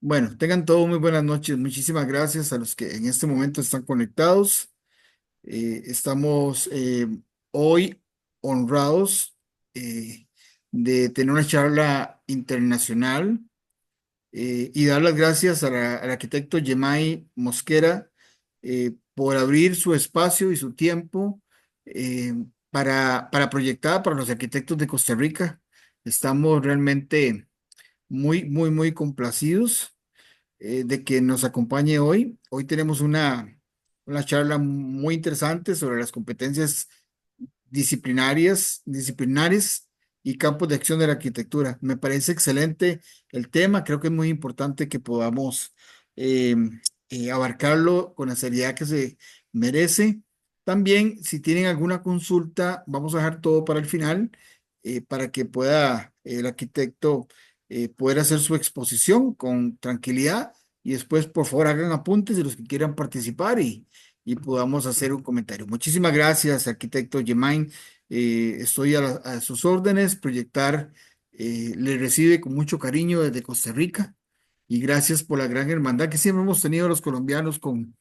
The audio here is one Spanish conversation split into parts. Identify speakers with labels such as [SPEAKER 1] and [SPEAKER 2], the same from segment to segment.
[SPEAKER 1] Bueno, tengan todos muy buenas noches. Muchísimas gracias a los que en este momento están conectados. Estamos hoy honrados de tener una charla internacional y dar las gracias al arquitecto Yemay Mosquera por abrir su espacio y su tiempo para proyectar para los arquitectos de Costa Rica. Estamos realmente muy complacidos de que nos acompañe hoy. Hoy tenemos una charla muy interesante sobre las competencias disciplinares y campos de acción de la arquitectura. Me parece excelente el tema. Creo que es muy importante que podamos eh, abarcarlo con la seriedad que se merece. También, si tienen alguna consulta, vamos a dejar todo para el final para que pueda el arquitecto poder hacer su exposición con tranquilidad y después, por favor, hagan apuntes de los que quieran participar y podamos hacer un comentario. Muchísimas gracias, arquitecto Gemain. Estoy a sus órdenes. Proyectar le recibe con mucho cariño desde Costa Rica y gracias por la gran hermandad que siempre hemos tenido los colombianos con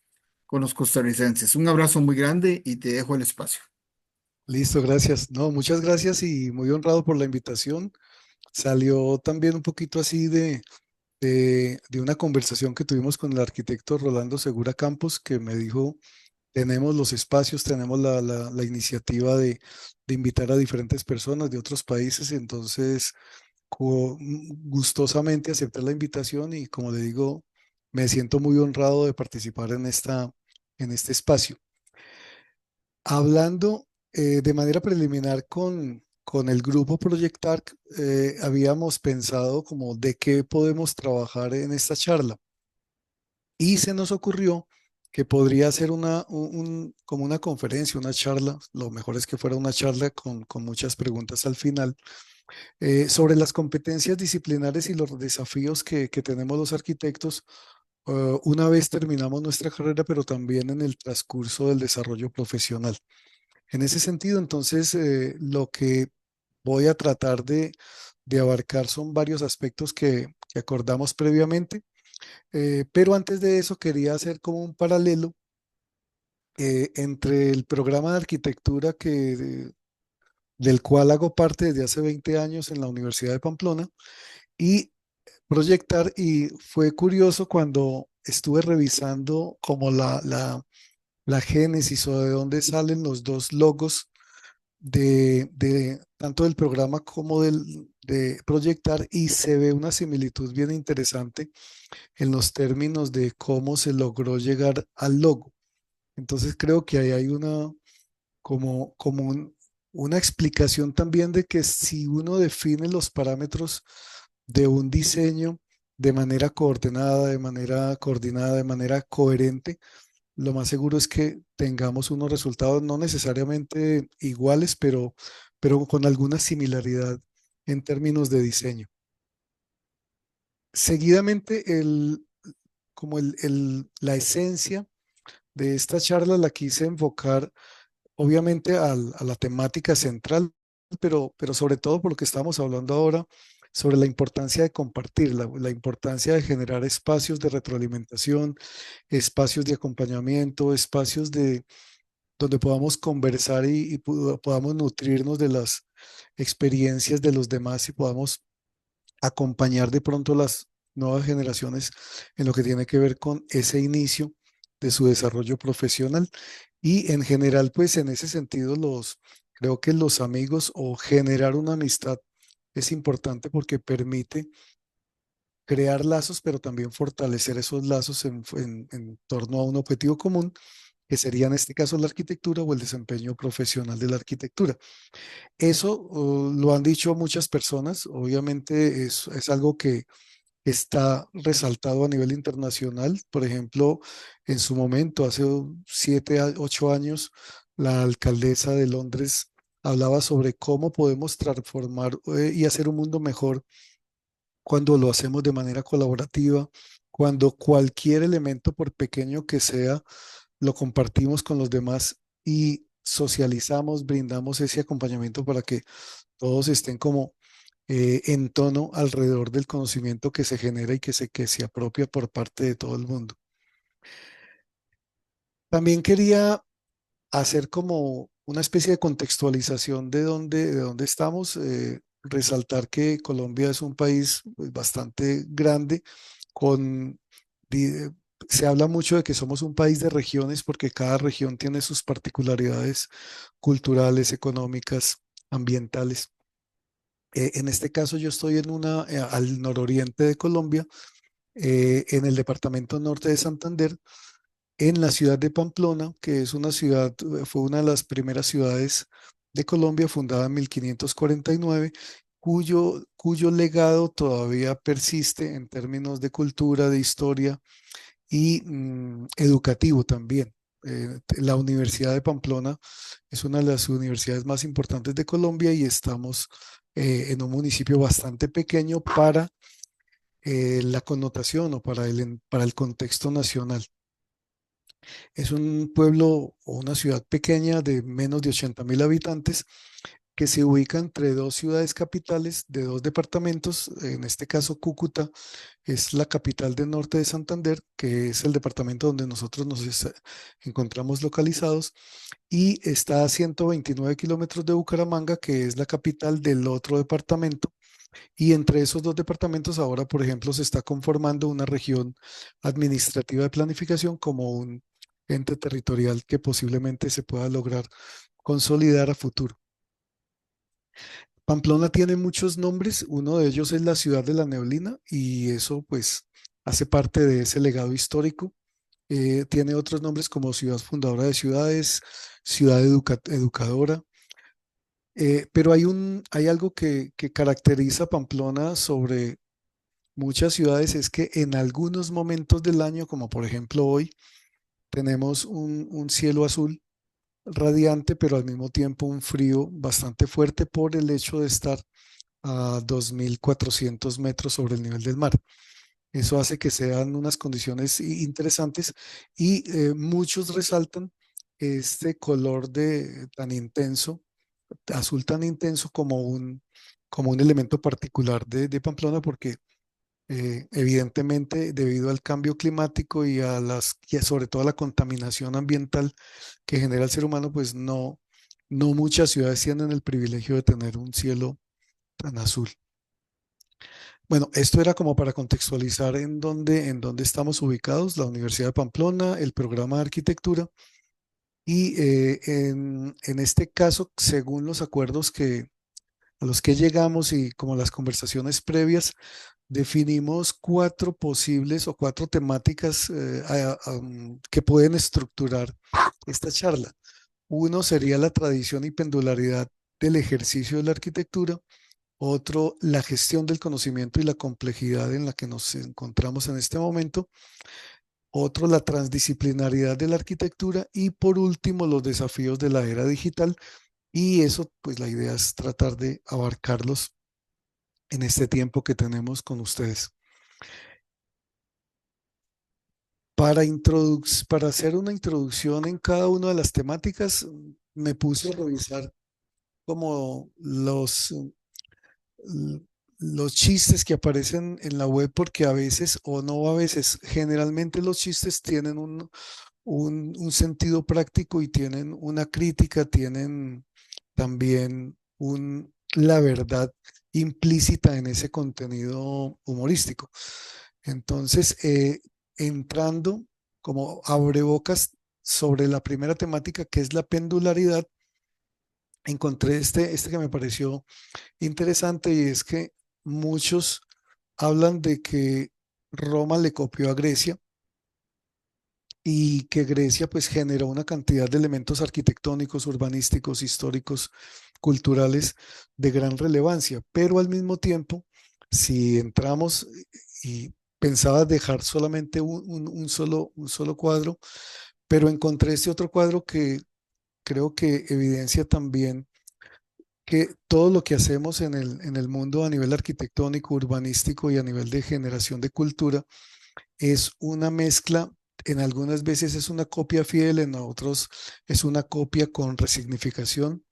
[SPEAKER 1] los costarricenses. Un abrazo muy grande y te dejo el espacio.
[SPEAKER 2] Listo, gracias. No, muchas gracias y muy honrado por la invitación. Salió también un poquito así de una conversación que tuvimos con el arquitecto Rolando Segura Campos, que me dijo, tenemos los espacios, tenemos la iniciativa de invitar a diferentes personas de otros países, y entonces gustosamente acepté la invitación y como le digo, me siento muy honrado de participar en este espacio. Hablando de manera preliminar con el grupo Proyectar, habíamos pensado como de qué podemos trabajar en esta charla y se nos ocurrió que podría ser como una conferencia, una charla, lo mejor es que fuera una charla con muchas preguntas al final, sobre las competencias disciplinares y los desafíos que tenemos los arquitectos una vez terminamos nuestra carrera, pero también en el transcurso del desarrollo profesional. En ese sentido, entonces, lo que voy a tratar de abarcar son varios aspectos que acordamos previamente, pero antes de eso quería hacer como un paralelo entre el programa de arquitectura del cual hago parte desde hace 20 años en la Universidad de Pamplona y Proyectar, y fue curioso cuando estuve revisando como la génesis o de dónde salen los dos logos de tanto del programa como de Proyectar, y se ve una similitud bien interesante en los términos de cómo se logró llegar al logo. Entonces creo que ahí hay una explicación también de que si uno define los parámetros de un diseño de manera coordenada, de manera coordinada, de manera coherente, lo más seguro es que tengamos unos resultados no necesariamente iguales, pero con alguna similaridad en términos de diseño. Seguidamente, la esencia de esta charla la quise enfocar obviamente a la temática central, pero sobre todo por lo que estamos hablando ahora, sobre la importancia de compartir, la importancia de generar espacios de retroalimentación, espacios de acompañamiento, espacios donde podamos conversar y podamos nutrirnos de las experiencias de los demás y podamos acompañar de pronto las nuevas generaciones en lo que tiene que ver con ese inicio de su desarrollo profesional. Y en general, pues en ese sentido, creo que los amigos o generar una amistad es importante porque permite crear lazos, pero también fortalecer esos lazos en torno a un objetivo común, que sería en este caso la arquitectura o el desempeño profesional de la arquitectura. Eso lo han dicho muchas personas, obviamente es algo que está resaltado a nivel internacional. Por ejemplo, en su momento, hace 7, 8 años, la alcaldesa de Londres hablaba sobre cómo podemos transformar y hacer un mundo mejor cuando lo hacemos de manera colaborativa, cuando cualquier elemento, por pequeño que sea, lo compartimos con los demás y socializamos, brindamos ese acompañamiento para que todos estén como en tono alrededor del conocimiento que se genera y que se apropia por parte de todo el mundo. También quería hacer como una especie de contextualización de dónde estamos, resaltar que Colombia es un país pues, bastante grande, con, di- se habla mucho de que somos un país de regiones porque cada región tiene sus particularidades culturales, económicas, ambientales. En este caso yo estoy al nororiente de Colombia, en el departamento norte de Santander, en la ciudad de Pamplona, que es una ciudad, fue una de las primeras ciudades de Colombia, fundada en 1549, cuyo legado todavía persiste en términos de cultura, de historia y educativo también. La Universidad de Pamplona es una de las universidades más importantes de Colombia y estamos en un municipio bastante pequeño para la connotación o para el contexto nacional. Es un pueblo o una ciudad pequeña de menos de 80.000 habitantes que se ubica entre dos ciudades capitales de dos departamentos. En este caso, Cúcuta es la capital del norte de Santander, que es el departamento donde nosotros nos encontramos localizados, y está a 129 kilómetros de Bucaramanga, que es la capital del otro departamento. Y entre esos dos departamentos ahora, por ejemplo, se está conformando una región administrativa de planificación como un ente territorial que posiblemente se pueda lograr consolidar a futuro. Pamplona tiene muchos nombres, uno de ellos es la ciudad de la neblina y eso pues hace parte de ese legado histórico. Tiene otros nombres como ciudad fundadora de ciudades, ciudad educadora, pero hay algo que caracteriza a Pamplona sobre muchas ciudades, es que en algunos momentos del año, como por ejemplo hoy, tenemos un cielo azul radiante, pero al mismo tiempo un frío bastante fuerte por el hecho de estar a 2.400 metros sobre el nivel del mar. Eso hace que sean unas condiciones interesantes y muchos resaltan este color tan intenso, azul tan intenso como un elemento particular de Pamplona, porque evidentemente, debido al cambio climático y sobre todo a la contaminación ambiental que genera el ser humano, pues no muchas ciudades tienen el privilegio de tener un cielo tan azul. Bueno, esto era como para contextualizar en dónde estamos ubicados, la Universidad de Pamplona, el programa de arquitectura, y en este caso, según los acuerdos a los que llegamos y como las conversaciones previas, definimos cuatro posibles o cuatro temáticas que pueden estructurar esta charla. Uno sería la tradición y pendularidad del ejercicio de la arquitectura. Otro, la gestión del conocimiento y la complejidad en la que nos encontramos en este momento. Otro, la transdisciplinariedad de la arquitectura. Y por último, los desafíos de la era digital. Y eso, pues la idea es tratar de abarcarlos en este tiempo que tenemos con ustedes. Para hacer una introducción en cada una de las temáticas, me puse a revisar como l- los chistes que aparecen en la web, porque a veces, o no a veces, generalmente los chistes tienen un sentido práctico y tienen una crítica, tienen también la verdad implícita en ese contenido humorístico. Entonces, entrando como abrebocas sobre la primera temática, que es la pendularidad, encontré este que me pareció interesante, y es que muchos hablan de que Roma le copió a Grecia y que Grecia pues generó una cantidad de elementos arquitectónicos, urbanísticos, históricos, culturales de gran relevancia, pero al mismo tiempo, si entramos y pensaba dejar solamente un solo cuadro, pero encontré este otro cuadro que creo que evidencia también que todo lo que hacemos en el mundo a nivel arquitectónico, urbanístico y a nivel de generación de cultura es una mezcla. En algunas veces es una copia fiel, en otros es una copia con resignificación,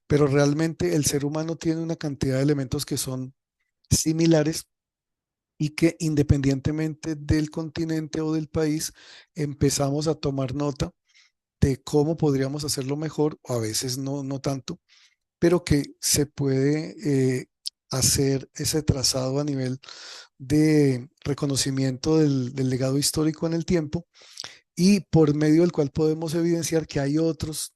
[SPEAKER 2] pero realmente el ser humano tiene una cantidad de elementos que son similares y que independientemente del continente o del país, empezamos a tomar nota de cómo podríamos hacerlo mejor, o a veces no tanto, pero que se puede hacer ese trazado a nivel de reconocimiento del legado histórico en el tiempo y por medio del cual podemos evidenciar que hay otros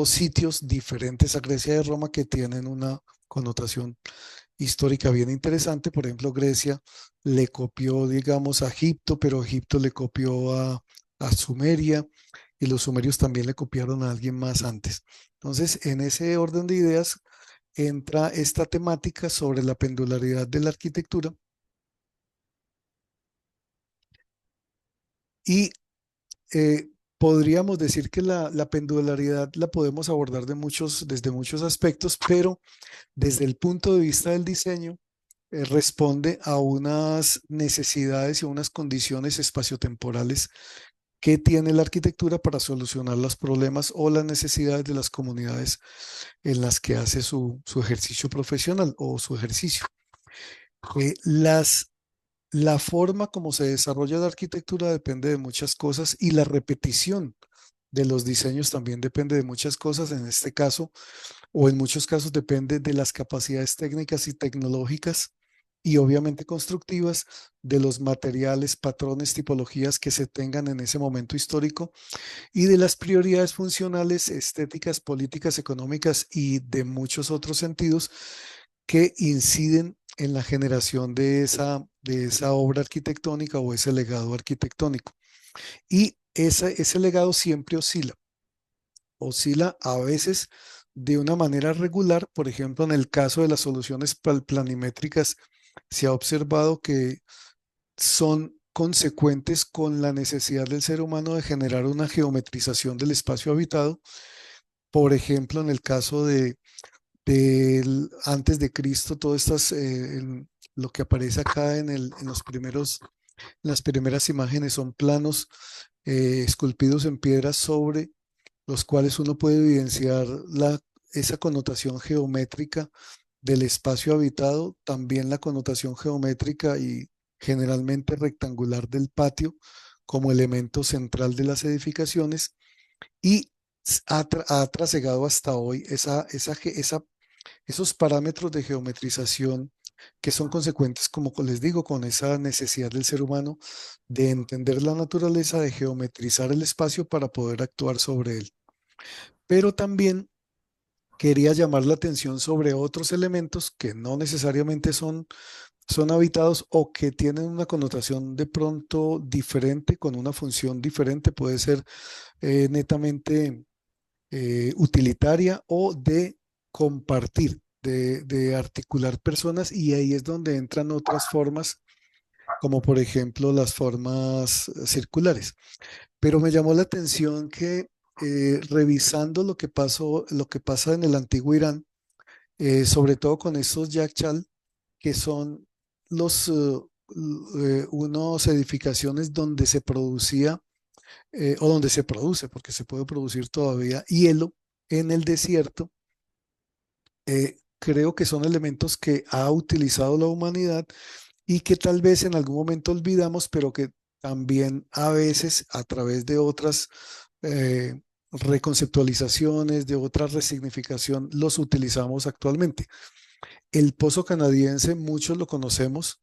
[SPEAKER 2] sitios diferentes a Grecia y Roma que tienen una connotación histórica bien interesante. Por ejemplo, Grecia le copió, digamos, a Egipto, pero Egipto le copió a Sumeria y los sumerios también le copiaron a alguien más antes. Entonces, en ese orden de ideas entra esta temática sobre la pendularidad de la arquitectura y podríamos decir que la pendularidad la podemos abordar desde muchos aspectos, pero desde el punto de vista del diseño, responde a unas necesidades y unas condiciones espaciotemporales que tiene la arquitectura para solucionar los problemas o las necesidades de las comunidades en las que hace su ejercicio profesional o su ejercicio. Eh, las, la forma como se desarrolla la arquitectura depende de muchas cosas y la repetición de los diseños también depende de muchas cosas. En este caso, o en muchos casos depende de las capacidades técnicas y tecnológicas y obviamente constructivas de los materiales, patrones, tipologías que se tengan en ese momento histórico y de las prioridades funcionales, estéticas, políticas, económicas y de muchos otros sentidos que inciden en la generación de esa obra arquitectónica o ese legado arquitectónico. Y ese legado siempre oscila a veces de una manera regular. Por ejemplo, en el caso de las soluciones planimétricas, se ha observado que son consecuentes con la necesidad del ser humano de generar una geometrización del espacio habitado. Por ejemplo, en el caso de antes de Cristo, lo que aparece acá en las primeras imágenes son planos esculpidos en piedra sobre los cuales uno puede evidenciar esa connotación geométrica del espacio habitado, también la connotación geométrica y generalmente rectangular del patio como elemento central de las edificaciones y ha trasegado hasta hoy esos parámetros de geometrización que son consecuentes, como les digo, con esa necesidad del ser humano de entender la naturaleza, de geometrizar el espacio para poder actuar sobre él. Pero también quería llamar la atención sobre otros elementos que no necesariamente son habitados o que tienen una connotación de pronto diferente, con una función diferente, puede ser netamente utilitaria o de compartir, de articular personas, y ahí es donde entran otras formas, como por ejemplo las formas circulares. Pero me llamó la atención que revisando lo que pasa en el antiguo Irán, sobre todo con estos yakchal, que son unos edificaciones donde se producía o donde se produce, porque se puede producir todavía hielo en el desierto. Creo que son elementos que ha utilizado la humanidad y que tal vez en algún momento olvidamos, pero que también a veces a través de otras eh, reconceptualizaciones, de otra resignificación, los utilizamos actualmente. El pozo canadiense, muchos lo conocemos,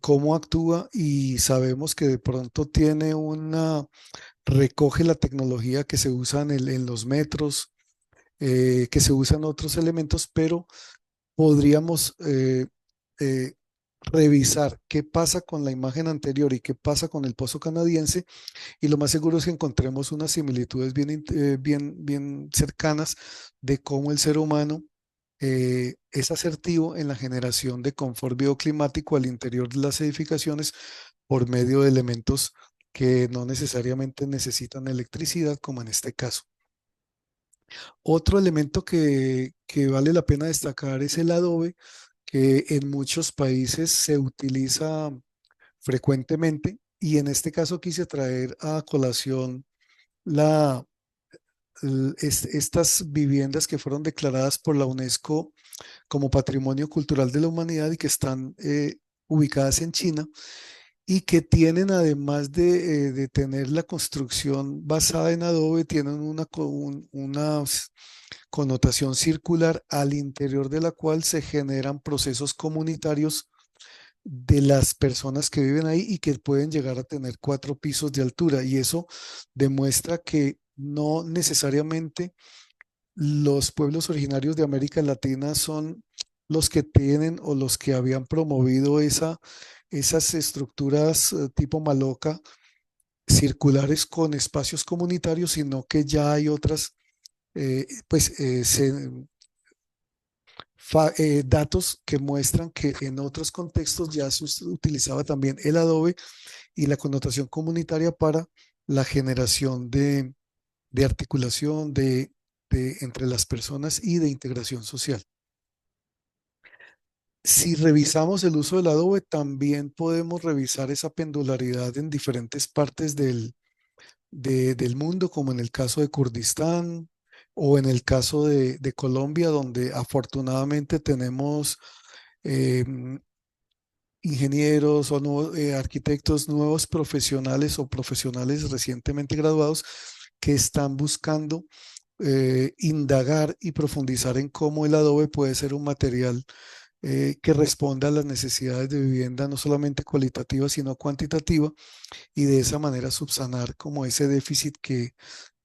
[SPEAKER 2] cómo actúa y sabemos que de pronto recoge la tecnología que se usa en los metros, que se usan otros elementos, pero podríamos eh, revisar qué pasa con la imagen anterior y qué pasa con el pozo canadiense, y lo más seguro es que encontremos unas similitudes bien cercanas de cómo el ser humano es asertivo en la generación de confort bioclimático al interior de las edificaciones por medio de elementos que no necesariamente necesitan electricidad, como en este caso. Otro elemento que vale la pena destacar es el adobe, que en muchos países se utiliza frecuentemente, y en este caso quise traer a colación la, estas viviendas que fueron declaradas por la UNESCO como Patrimonio Cultural de la Humanidad y que están ubicadas en China y que tienen, además de tener la construcción basada en adobe, tienen una connotación circular al interior de la cual se generan procesos comunitarios de las personas que viven ahí y que pueden llegar a tener 4 pisos de altura. Y eso demuestra que no necesariamente los pueblos originarios de América Latina son los que tienen o los que habían promovido esas estructuras tipo maloca circulares con espacios comunitarios, sino que ya hay otras, pues, datos que muestran que en otros contextos ya se utilizaba también el adobe y la connotación comunitaria para la generación de articulación entre las personas y de integración social. Si revisamos el uso del adobe, también podemos revisar esa pendularidad en diferentes partes del mundo, como en el caso de Kurdistán o en el caso de Colombia, donde afortunadamente tenemos eh, ingenieros o arquitectos nuevos profesionales o profesionales recientemente graduados que están buscando indagar y profundizar en cómo el adobe puede ser un material que responda a las necesidades de vivienda, no solamente cualitativa, sino cuantitativa, y de esa manera subsanar como ese déficit que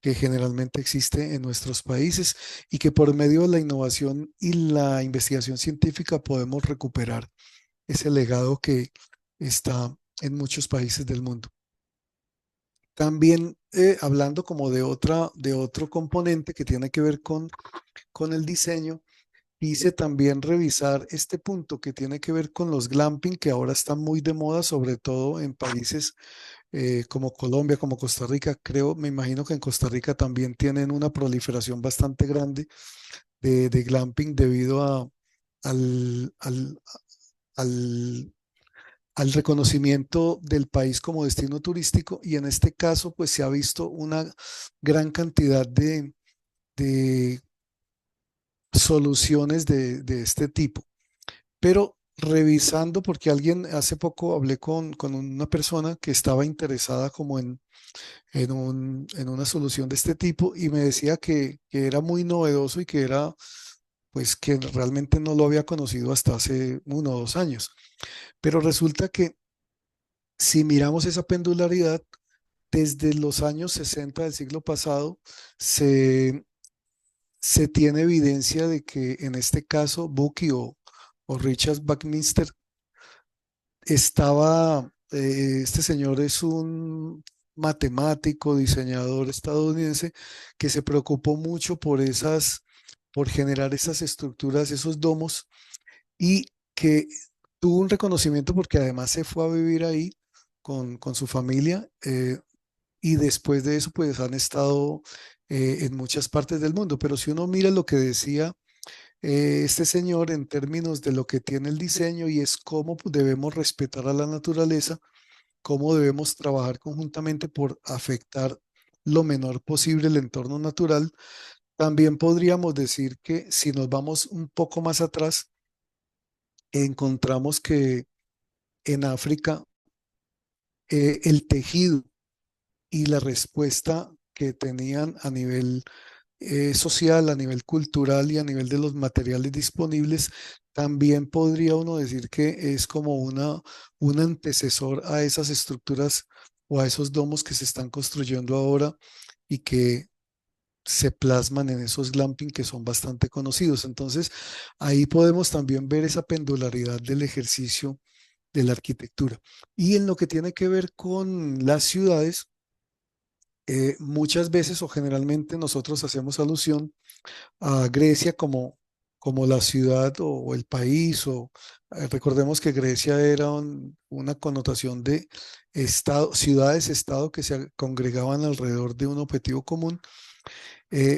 [SPEAKER 2] generalmente existe en nuestros países y que por medio de la innovación y la investigación científica podemos recuperar ese legado que está en muchos países del mundo. También hablando como de otro componente que tiene que ver con el diseño, quise también revisar este punto que tiene que ver con los glamping, que ahora están muy de moda, sobre todo en países como Colombia, como Costa Rica. Me imagino que en Costa Rica también tienen una proliferación bastante grande de glamping debido al, al, al al reconocimiento del país como destino turístico y en este caso pues se ha visto una gran cantidad de soluciones de este tipo. Pero revisando, porque alguien hace poco hablé con una persona que estaba interesada como en una solución de este tipo y me decía que era muy novedoso y que era pues que realmente no lo había conocido hasta hace 1 o 2 años. Pero resulta que si miramos esa pendularidad, desde los años 60 del siglo pasado se, se tiene evidencia de que en este caso Bucky o Richard Buckminster estaba, este señor es un matemático, diseñador estadounidense que se preocupó mucho por generar esas estructuras, esos domos y que tuvo un reconocimiento porque además se fue a vivir ahí con su familia y después de eso pues han estado en muchas partes del mundo. Pero si uno mira lo que decía este señor en términos de lo que tiene el diseño y es cómo debemos respetar a la naturaleza, cómo debemos trabajar conjuntamente por afectar lo menor posible el entorno natural, también podríamos decir que si nos vamos un poco más atrás, encontramos que en África el tejido y la respuesta que tenían a nivel social, a nivel cultural y a nivel de los materiales disponibles, también podría uno decir que es como un antecesor a esas estructuras o a esos domos que se están construyendo ahora y que se plasman en esos glamping que son bastante conocidos. Entonces, ahí podemos también ver esa pendularidad del ejercicio de la arquitectura. Y en lo que tiene que ver con las ciudades, muchas veces o generalmente nosotros hacemos alusión a Grecia como la ciudad o el país, o recordemos que Grecia era una connotación de estado, ciudades-estado que se congregaban alrededor de un objetivo común,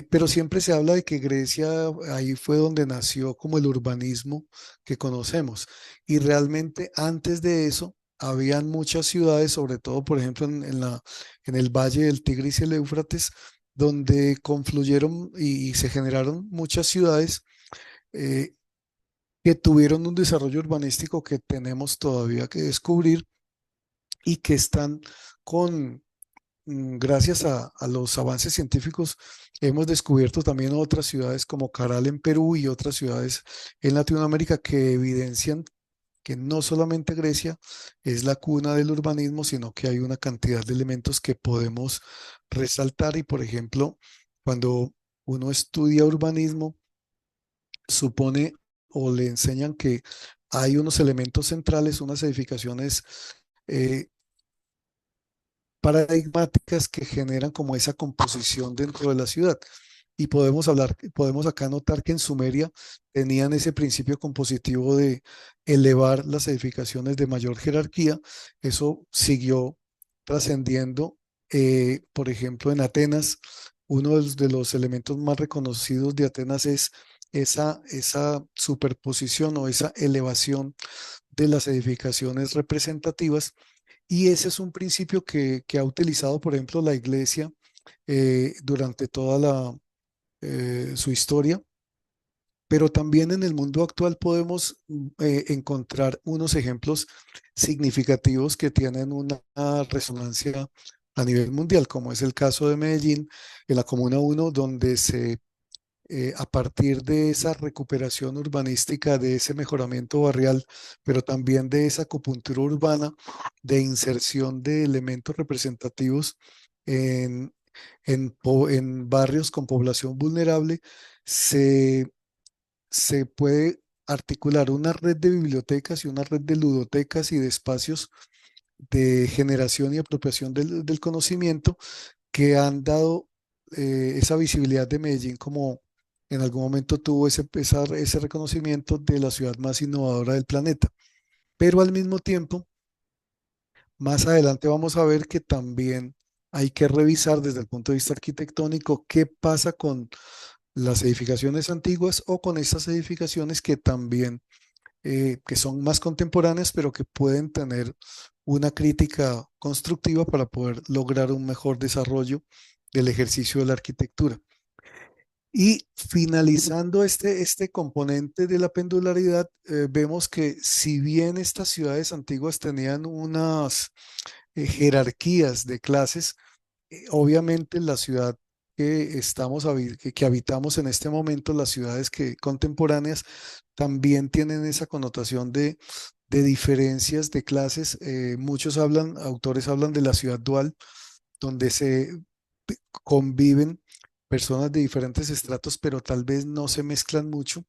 [SPEAKER 2] pero siempre se habla de que Grecia ahí fue donde nació como el urbanismo que conocemos. Y realmente antes de eso habían muchas ciudades, sobre todo por ejemplo en el valle del Tigris y el Éufrates, donde confluyeron y se generaron muchas ciudades eh, que tuvieron un desarrollo urbanístico que tenemos todavía que descubrir y que están con, gracias a los avances científicos, hemos descubierto también otras ciudades como Caral en Perú y otras ciudades en Latinoamérica que evidencian que no solamente Grecia es la cuna del urbanismo, sino que hay una cantidad de elementos que podemos resaltar y, por ejemplo, cuando uno estudia urbanismo, supone o le enseñan que hay unos elementos centrales, unas edificaciones eh, paradigmáticas que generan como esa composición dentro de la ciudad. Y podemos acá notar que en Sumeria tenían ese principio compositivo de elevar las edificaciones de mayor jerarquía. Eso siguió trascendiendo, por ejemplo, en Atenas. Uno de los elementos más reconocidos de Atenas es esa superposición o esa elevación de las edificaciones representativas y ese es un principio que ha utilizado, por ejemplo, la iglesia durante toda su historia, pero también en el mundo actual podemos encontrar unos ejemplos significativos que tienen una resonancia a nivel mundial, como es el caso de Medellín, en la Comuna 1, donde a partir de esa recuperación urbanística, de ese mejoramiento barrial, pero también de esa acupuntura urbana, de inserción de elementos representativos en, en barrios con población vulnerable, se, se puede articular una red de bibliotecas y una red de ludotecas y de espacios de generación y apropiación del conocimiento que han dado esa visibilidad de Medellín como en algún momento tuvo ese reconocimiento de la ciudad más innovadora del planeta. Pero al mismo tiempo, más adelante vamos a ver que también hay que revisar desde el punto de vista arquitectónico qué pasa con las edificaciones antiguas o con estas edificaciones que también, que son más contemporáneas, pero que pueden tener una crítica constructiva para poder lograr un mejor desarrollo del ejercicio de la arquitectura. Y finalizando este componente de la pendularidad, vemos que si bien estas ciudades antiguas tenían unas jerarquías de clases, obviamente la ciudad que habitamos en este momento, las ciudades contemporáneas, también tienen esa connotación de diferencias de clases. Autores hablan de la ciudad dual, donde se conviven personas de diferentes estratos, pero tal vez no se mezclan mucho,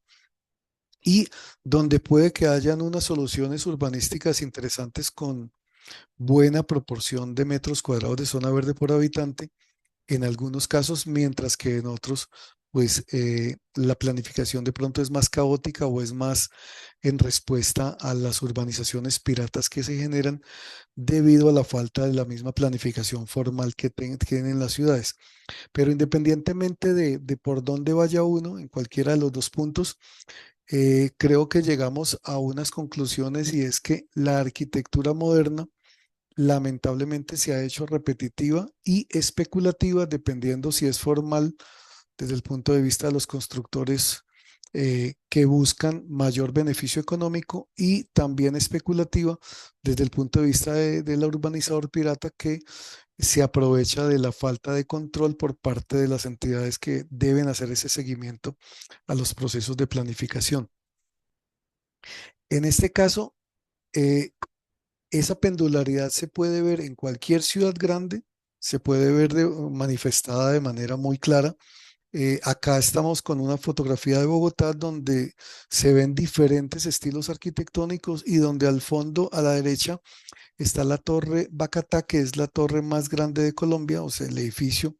[SPEAKER 2] y donde puede que hayan unas soluciones urbanísticas interesantes con buena proporción de metros cuadrados de zona verde por habitante en algunos casos, mientras que en otros, pues la planificación de pronto es más caótica o es más en respuesta a las urbanizaciones piratas que se generan debido a la falta de la misma planificación formal que tienen las ciudades. Pero independientemente de por dónde vaya uno, en cualquiera de los dos puntos, creo que llegamos a unas conclusiones y es que la arquitectura moderna lamentablemente se ha hecho repetitiva y especulativa dependiendo si es formal desde el punto de vista de los constructores que buscan mayor beneficio económico y también especulativa desde el punto de vista del urbanizador pirata que se aprovecha de la falta de control por parte de las entidades que deben hacer ese seguimiento a los procesos de planificación. En este caso, eh, esa pendularidad se puede ver en cualquier ciudad grande, se puede ver manifestada de manera muy clara. Acá estamos con una fotografía de Bogotá donde se ven diferentes estilos arquitectónicos y donde al fondo, a la derecha, está la Torre Bacatá, que es la torre más grande de Colombia, o sea, el edificio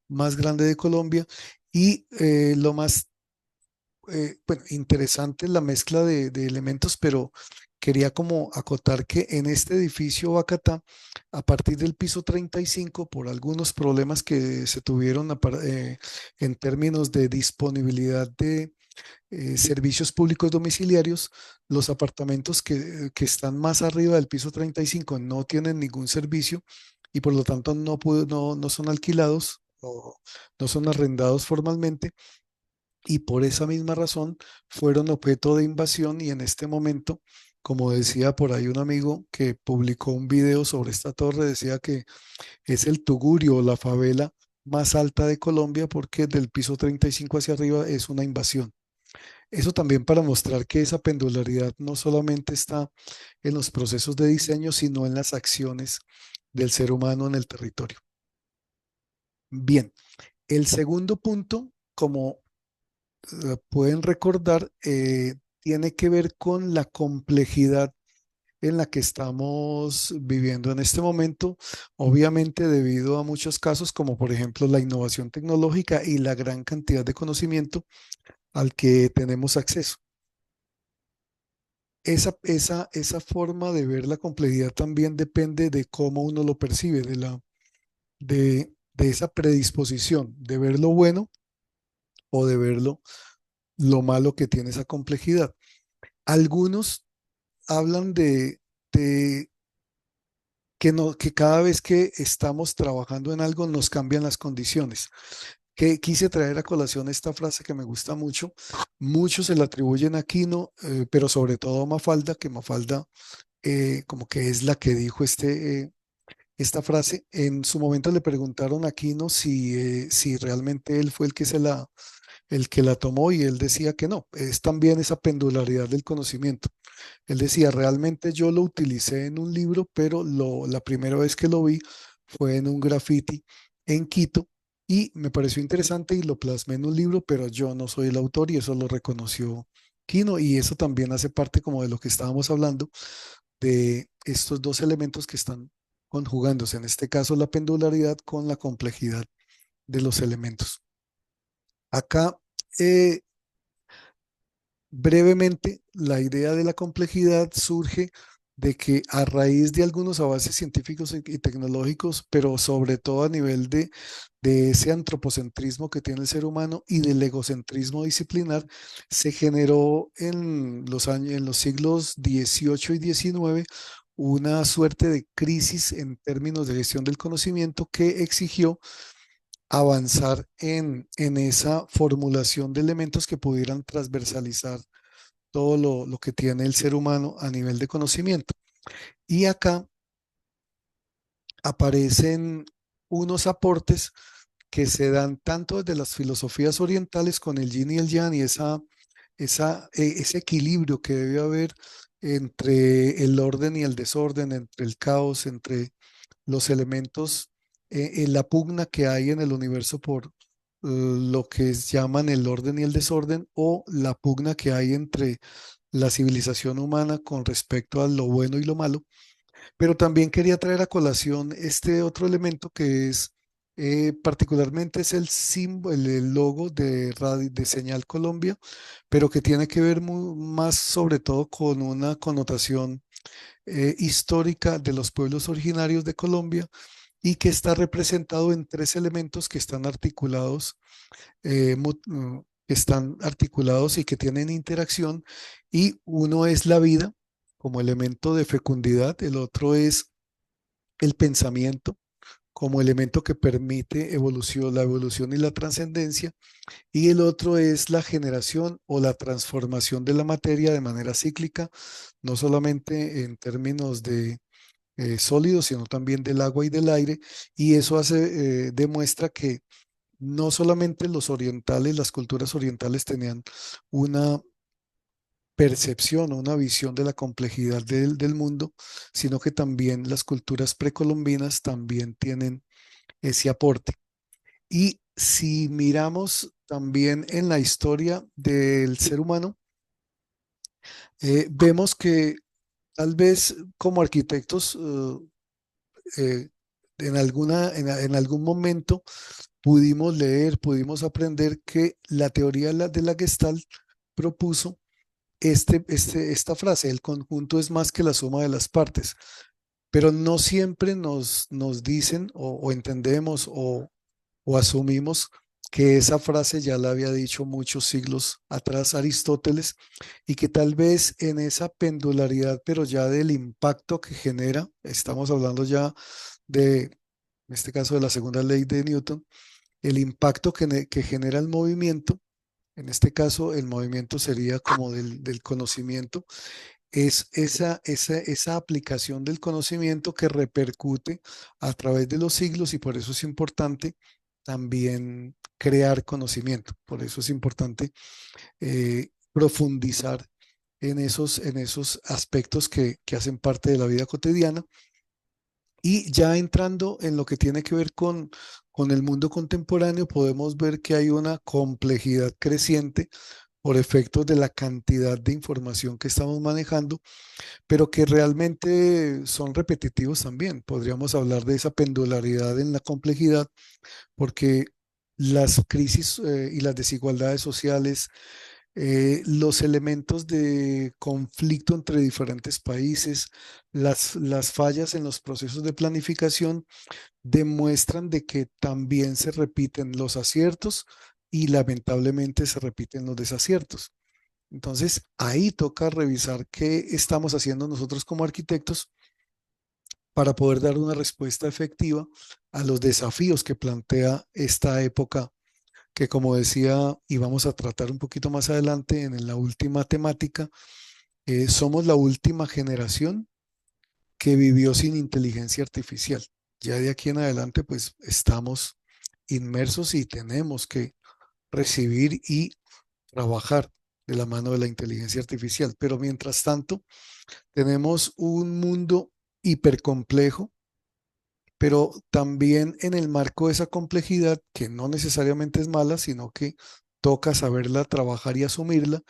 [SPEAKER 2] más grande de Colombia. Y lo más bueno, interesante la mezcla de elementos, pero quería como acotar que en este edificio Bacatá, a partir del piso 35, por algunos problemas que se tuvieron en términos de disponibilidad de servicios públicos domiciliarios, los apartamentos que están más arriba del piso 35 no tienen ningún servicio y por lo tanto no son alquilados no son arrendados formalmente y por esa misma razón fueron objeto de invasión y en este momento, como decía por ahí un amigo que publicó un video sobre esta torre, decía que es el tugurio o la favela más alta de Colombia porque del piso 35 hacia arriba es una invasión. Eso también para mostrar que esa pendularidad no solamente está en los procesos de diseño, sino en las acciones del ser humano en el territorio. Bien, el segundo punto, como pueden recordar, tiene que ver con la complejidad en la que estamos viviendo en este momento, obviamente debido a muchos casos, como por ejemplo la innovación tecnológica y la gran cantidad de conocimiento al que tenemos acceso. Esa forma de ver la complejidad también depende de cómo uno lo percibe, de esa predisposición, de ver lo bueno o de ver lo malo que tiene esa complejidad. Algunos hablan de que, no, que cada vez que estamos trabajando en algo nos cambian las condiciones. Que quise traer a colación esta frase que me gusta mucho. Muchos se la atribuyen a Quino, pero sobre todo a Mafalda, que Mafalda como que es la que dijo esta frase. En su momento le preguntaron a Quino si realmente él fue el que la tomó y él decía que no. Es también esa pendularidad del conocimiento. Él decía, realmente yo lo utilicé en un libro, pero la primera vez que lo vi fue en un graffiti en Quito y me pareció interesante y lo plasmé en un libro, pero yo no soy el autor y eso lo reconoció Quino y eso también hace parte como de lo que estábamos hablando de estos dos elementos que están conjugándose, en este caso la pendularidad con la complejidad de los elementos. Acá eh, brevemente, la idea de la complejidad surge de que a raíz de algunos avances científicos y tecnológicos, pero sobre todo a nivel de ese antropocentrismo que tiene el ser humano y del egocentrismo disciplinar, se generó en los años, en los siglos XVIII y XIX una suerte de crisis en términos de gestión del conocimiento que exigió avanzar en esa formulación de elementos que pudieran transversalizar todo lo que tiene el ser humano a nivel de conocimiento. Y acá aparecen unos aportes que se dan tanto desde las filosofías orientales con el yin y el yang y ese equilibrio que debe haber entre el orden y el desorden, entre el caos, entre los elementos, en la pugna que hay en el universo por lo que llaman el orden y el desorden o la pugna que hay entre la civilización humana con respecto a lo bueno y lo malo, pero también quería traer a colación este otro elemento que es particularmente es el símbolo, el logo de Señal Colombia, pero que tiene que ver más sobre todo con una connotación histórica de los pueblos originarios de Colombia y que está representado en tres elementos que están articulados que están articulados y que tienen interacción, y uno es la vida como elemento de fecundidad, el otro es el pensamiento como elemento que permite evolución, la evolución y la trascendencia, y el otro es la generación o la transformación de la materia de manera cíclica, no solamente en términos de sólidos, sino también del agua y del aire, y eso demuestra que no solamente los orientales, las culturas orientales tenían una percepción o una visión de la complejidad del mundo, sino que también las culturas precolombinas también tienen ese aporte. Y si miramos también en la historia del ser humano, vemos que tal vez como arquitectos, eh, en algún momento pudimos leer, pudimos aprender que la teoría de la Gestalt propuso esta frase, el conjunto es más que la suma de las partes, pero no siempre nos dicen o entendemos o asumimos que esa frase ya la había dicho muchos siglos atrás Aristóteles y que tal vez en esa pendularidad, pero ya del impacto que genera, estamos hablando ya de, en este caso, de la segunda ley de Newton, el impacto que genera el movimiento, en este caso el movimiento sería como del conocimiento, es esa aplicación del conocimiento que repercute a través de los siglos y por eso es importante también crear conocimiento. Por eso es importante profundizar en esos aspectos que hacen parte de la vida cotidiana. Y ya entrando en lo que tiene que ver con el mundo contemporáneo, podemos ver que hay una complejidad creciente por efectos de la cantidad de información que estamos manejando, pero que realmente son repetitivos también. Podríamos hablar de esa pendularidad en la complejidad, porque las crisis y las desigualdades sociales, los elementos de conflicto entre diferentes países, las fallas en los procesos de planificación demuestran de que también se repiten los aciertos y lamentablemente se repiten los desaciertos. Entonces, ahí toca revisar qué estamos haciendo nosotros como arquitectos para poder dar una respuesta efectiva a los desafíos que plantea esta época, que como decía, y vamos a tratar un poquito más adelante en la última temática, somos la última generación que vivió sin inteligencia artificial. Ya de aquí en adelante, pues estamos inmersos y tenemos que recibir y trabajar de la mano de la inteligencia artificial. Pero mientras tanto, tenemos un mundo hipercomplejo, pero también en el marco de esa complejidad, que no necesariamente es mala, sino que toca saberla trabajar y asumirla,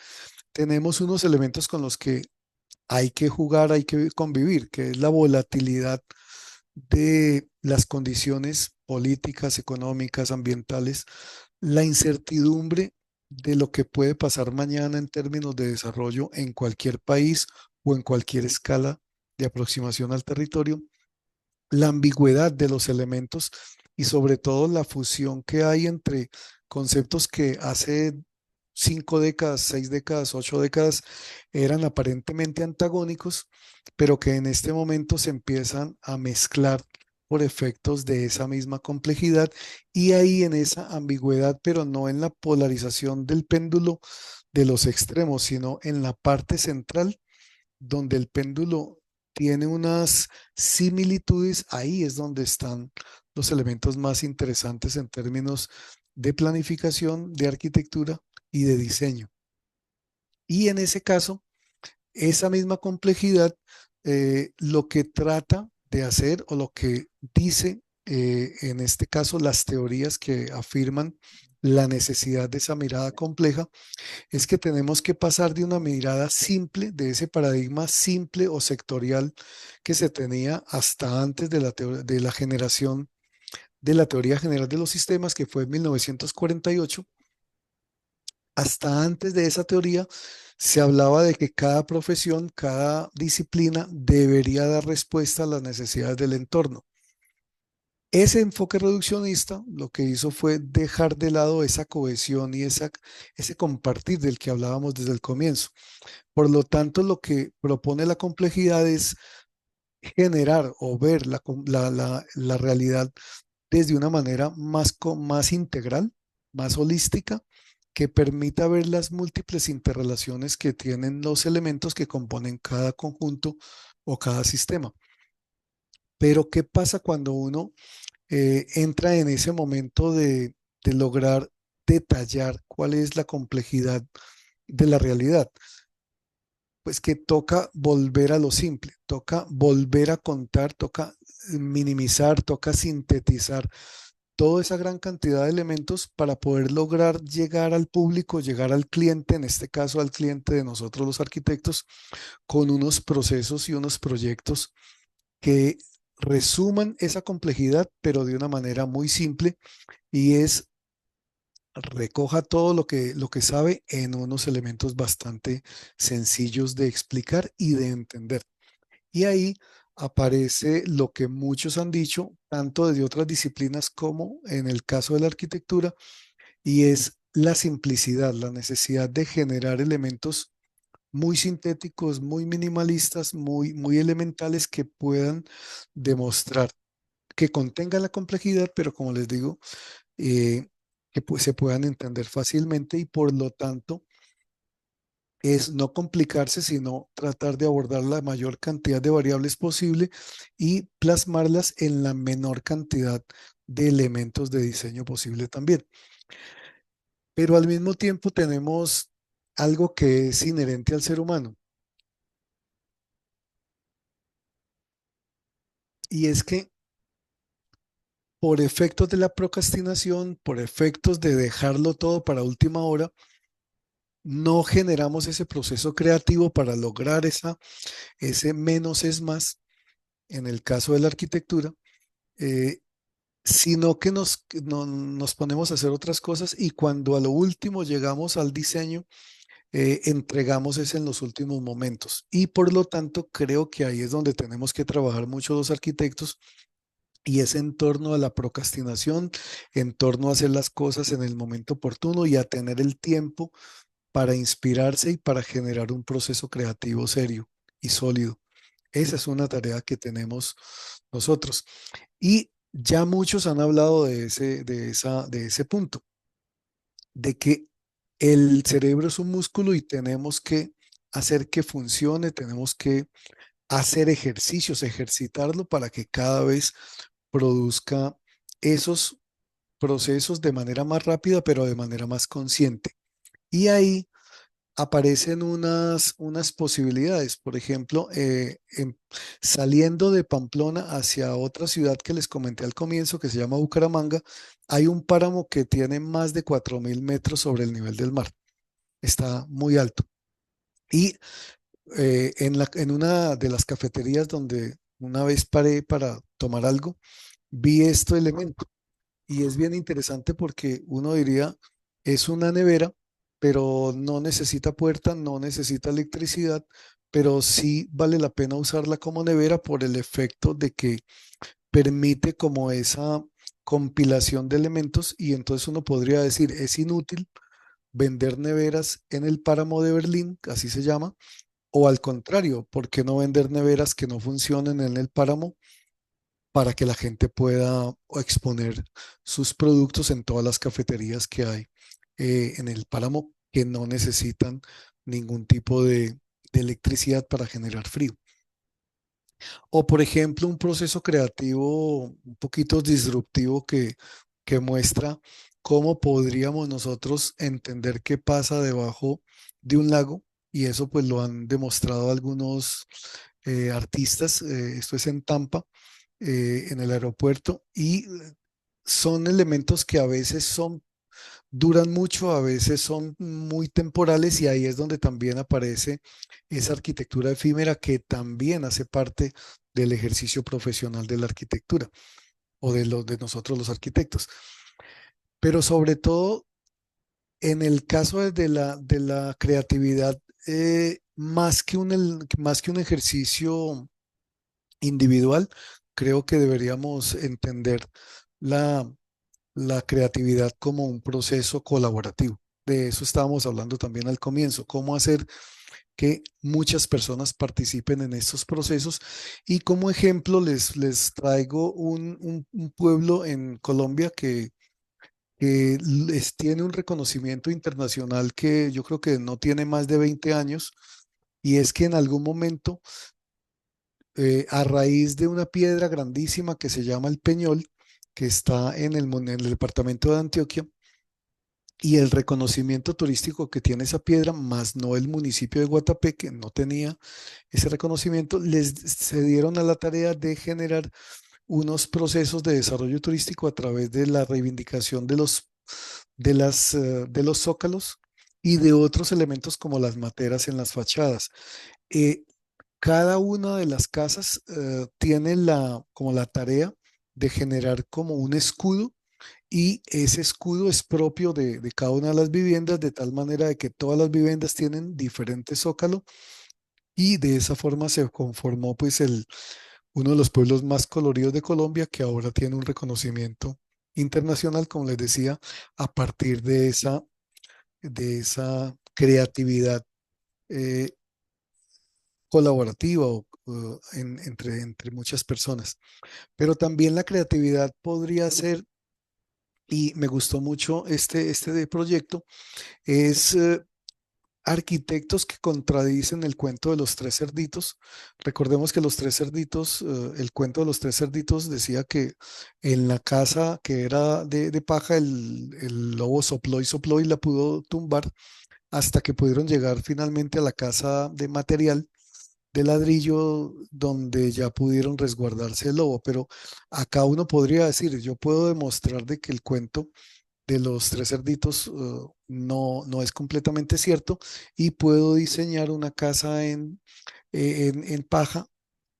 [SPEAKER 2] tenemos unos elementos con los que hay que jugar, hay que convivir, que es la volatilidad de las condiciones políticas, económicas, ambientales, la incertidumbre de lo que puede pasar mañana en términos de desarrollo en cualquier país o en cualquier escala de aproximación al territorio, la ambigüedad de los elementos y sobre todo la fusión que hay entre conceptos que hace 5 décadas, 6 décadas, 8 décadas eran aparentemente antagónicos, pero que en este momento se empiezan a mezclar por efectos de esa misma complejidad y ahí en esa ambigüedad, pero no en la polarización del péndulo de los extremos, sino en la parte central donde el péndulo tiene unas similitudes, ahí es donde están los elementos más interesantes en términos de planificación, de arquitectura y de diseño. Y en ese caso, esa misma complejidad, lo que trata de hacer o lo que dice, en este caso, las teorías que afirman la necesidad de esa mirada compleja, es que tenemos que pasar de una mirada simple, de ese paradigma simple o sectorial que se tenía hasta antes de la generación de la teoría general de los sistemas, que fue en 1948. Hasta antes de esa teoría se hablaba de que cada profesión, cada disciplina debería dar respuesta a las necesidades del entorno. Ese enfoque reduccionista lo que hizo fue dejar de lado esa cohesión y ese compartir del que hablábamos desde el comienzo. Por lo tanto, lo que propone la complejidad es generar o ver la realidad desde una manera más integral, más holística, que permita ver las múltiples interrelaciones que tienen los elementos que componen cada conjunto o cada sistema. Pero, ¿qué pasa cuando uno entra en ese momento de lograr detallar cuál es la complejidad de la realidad? Pues que toca volver a lo simple, toca volver a contar, toca minimizar, toca sintetizar toda esa gran cantidad de elementos para poder lograr llegar al público, llegar al cliente, en este caso al cliente de nosotros los arquitectos, con unos procesos y unos proyectos que resuman esa complejidad, pero de una manera muy simple y es recoja todo lo que sabe en unos elementos bastante sencillos de explicar y de entender. Y ahí aparece lo que muchos han dicho, tanto desde otras disciplinas como en el caso de la arquitectura, y es la simplicidad, la necesidad de generar elementos muy sintéticos, muy minimalistas, muy elementales que puedan demostrar que contengan la complejidad, pero como les digo, eh, que se puedan entender fácilmente y por lo tanto es no complicarse, sino tratar de abordar la mayor cantidad de variables posible y plasmarlas en la menor cantidad de elementos de diseño posible también. Pero al mismo tiempo tenemos algo que es inherente al ser humano y es que por efectos de la procrastinación, por efectos de dejarlo todo para última hora, no generamos ese proceso creativo para lograr ese menos es más en el caso de la arquitectura, eh, sino que nos ponemos a hacer otras cosas y cuando a lo último llegamos al diseño, entregamos es en los últimos momentos. Y por lo tanto, creo que ahí es donde tenemos que trabajar mucho los arquitectos y es en torno a la procrastinación, en torno a hacer las cosas en el momento oportuno y a tener el tiempo para inspirarse y para generar un proceso creativo serio y sólido. Esa es una tarea que tenemos nosotros. Y ya muchos han hablado de ese punto, de que el cerebro es un músculo y tenemos que hacer que funcione, tenemos que hacer ejercicios, ejercitarlo para que cada vez produzca esos procesos de manera más rápida, pero de manera más consciente. Y ahí aparecen unas posibilidades. Por ejemplo, saliendo de Pamplona hacia otra ciudad que les comenté al comienzo, que se llama Bucaramanga, hay un páramo que tiene más de 4.000 metros sobre el nivel del mar. Está muy alto. Y en una de las cafeterías donde una vez paré para tomar algo, vi este elemento. Y es bien interesante porque uno diría, es una nevera, pero no necesita puerta, no necesita electricidad, pero sí vale la pena usarla como nevera por el efecto de que permite como esa compilación de elementos y entonces uno podría decir, es inútil vender neveras en el páramo de Berlín, así se llama, o al contrario, ¿por qué no vender neveras que no funcionen en el páramo para que la gente pueda exponer sus productos en todas las cafeterías que hay en el páramo que no necesitan ningún tipo de electricidad para generar frío? O por ejemplo, un proceso creativo un poquito disruptivo que muestra cómo podríamos nosotros entender qué pasa debajo de un lago. Y eso pues lo han demostrado algunos artistas. Esto es en Tampa, en el aeropuerto. Y son elementos que a veces duran mucho, a veces son muy temporales y ahí es donde también aparece esa arquitectura efímera que también hace parte del ejercicio profesional de la arquitectura o de nosotros los arquitectos. Pero sobre todo en el caso de la creatividad, más que un ejercicio individual, creo que deberíamos entender la, la creatividad como un proceso colaborativo. De eso estábamos hablando también al comienzo, cómo hacer que muchas personas participen en estos procesos. Y como ejemplo les traigo un pueblo en Colombia que tiene un reconocimiento internacional que yo creo que no tiene más de 20 años, y es que en algún momento, a raíz de una piedra grandísima que se llama el Peñol, que está en el departamento de Antioquia, y el reconocimiento turístico que tiene esa piedra, más no el municipio de Guatapé, que no tenía ese reconocimiento, se dieron a la tarea de generar unos procesos de desarrollo turístico a través de la reivindicación de los zócalos y de otros elementos como las materas en las fachadas. Eh, Cada una de las casas tiene como la tarea de generar como un escudo, y ese escudo es propio de cada una de las viviendas, de tal manera de que todas las viviendas tienen diferente zócalo, y de esa forma se conformó pues uno de los pueblos más coloridos de Colombia, que ahora tiene un reconocimiento internacional, como les decía, a partir de esa creatividad eh, colaborativa entre muchas personas. Pero también la creatividad podría ser y me gustó mucho este de proyecto, es arquitectos que contradicen el cuento de los tres cerditos. Recordemos que los tres cerditos, el cuento de los tres cerditos decía que en la casa que era de paja, el lobo sopló y la pudo tumbar hasta que pudieron llegar finalmente a la casa de material de ladrillo donde ya pudieron resguardarse el lobo. Pero acá uno podría decir, yo puedo demostrar de que el cuento de los tres cerditos no es completamente cierto y puedo diseñar una casa en paja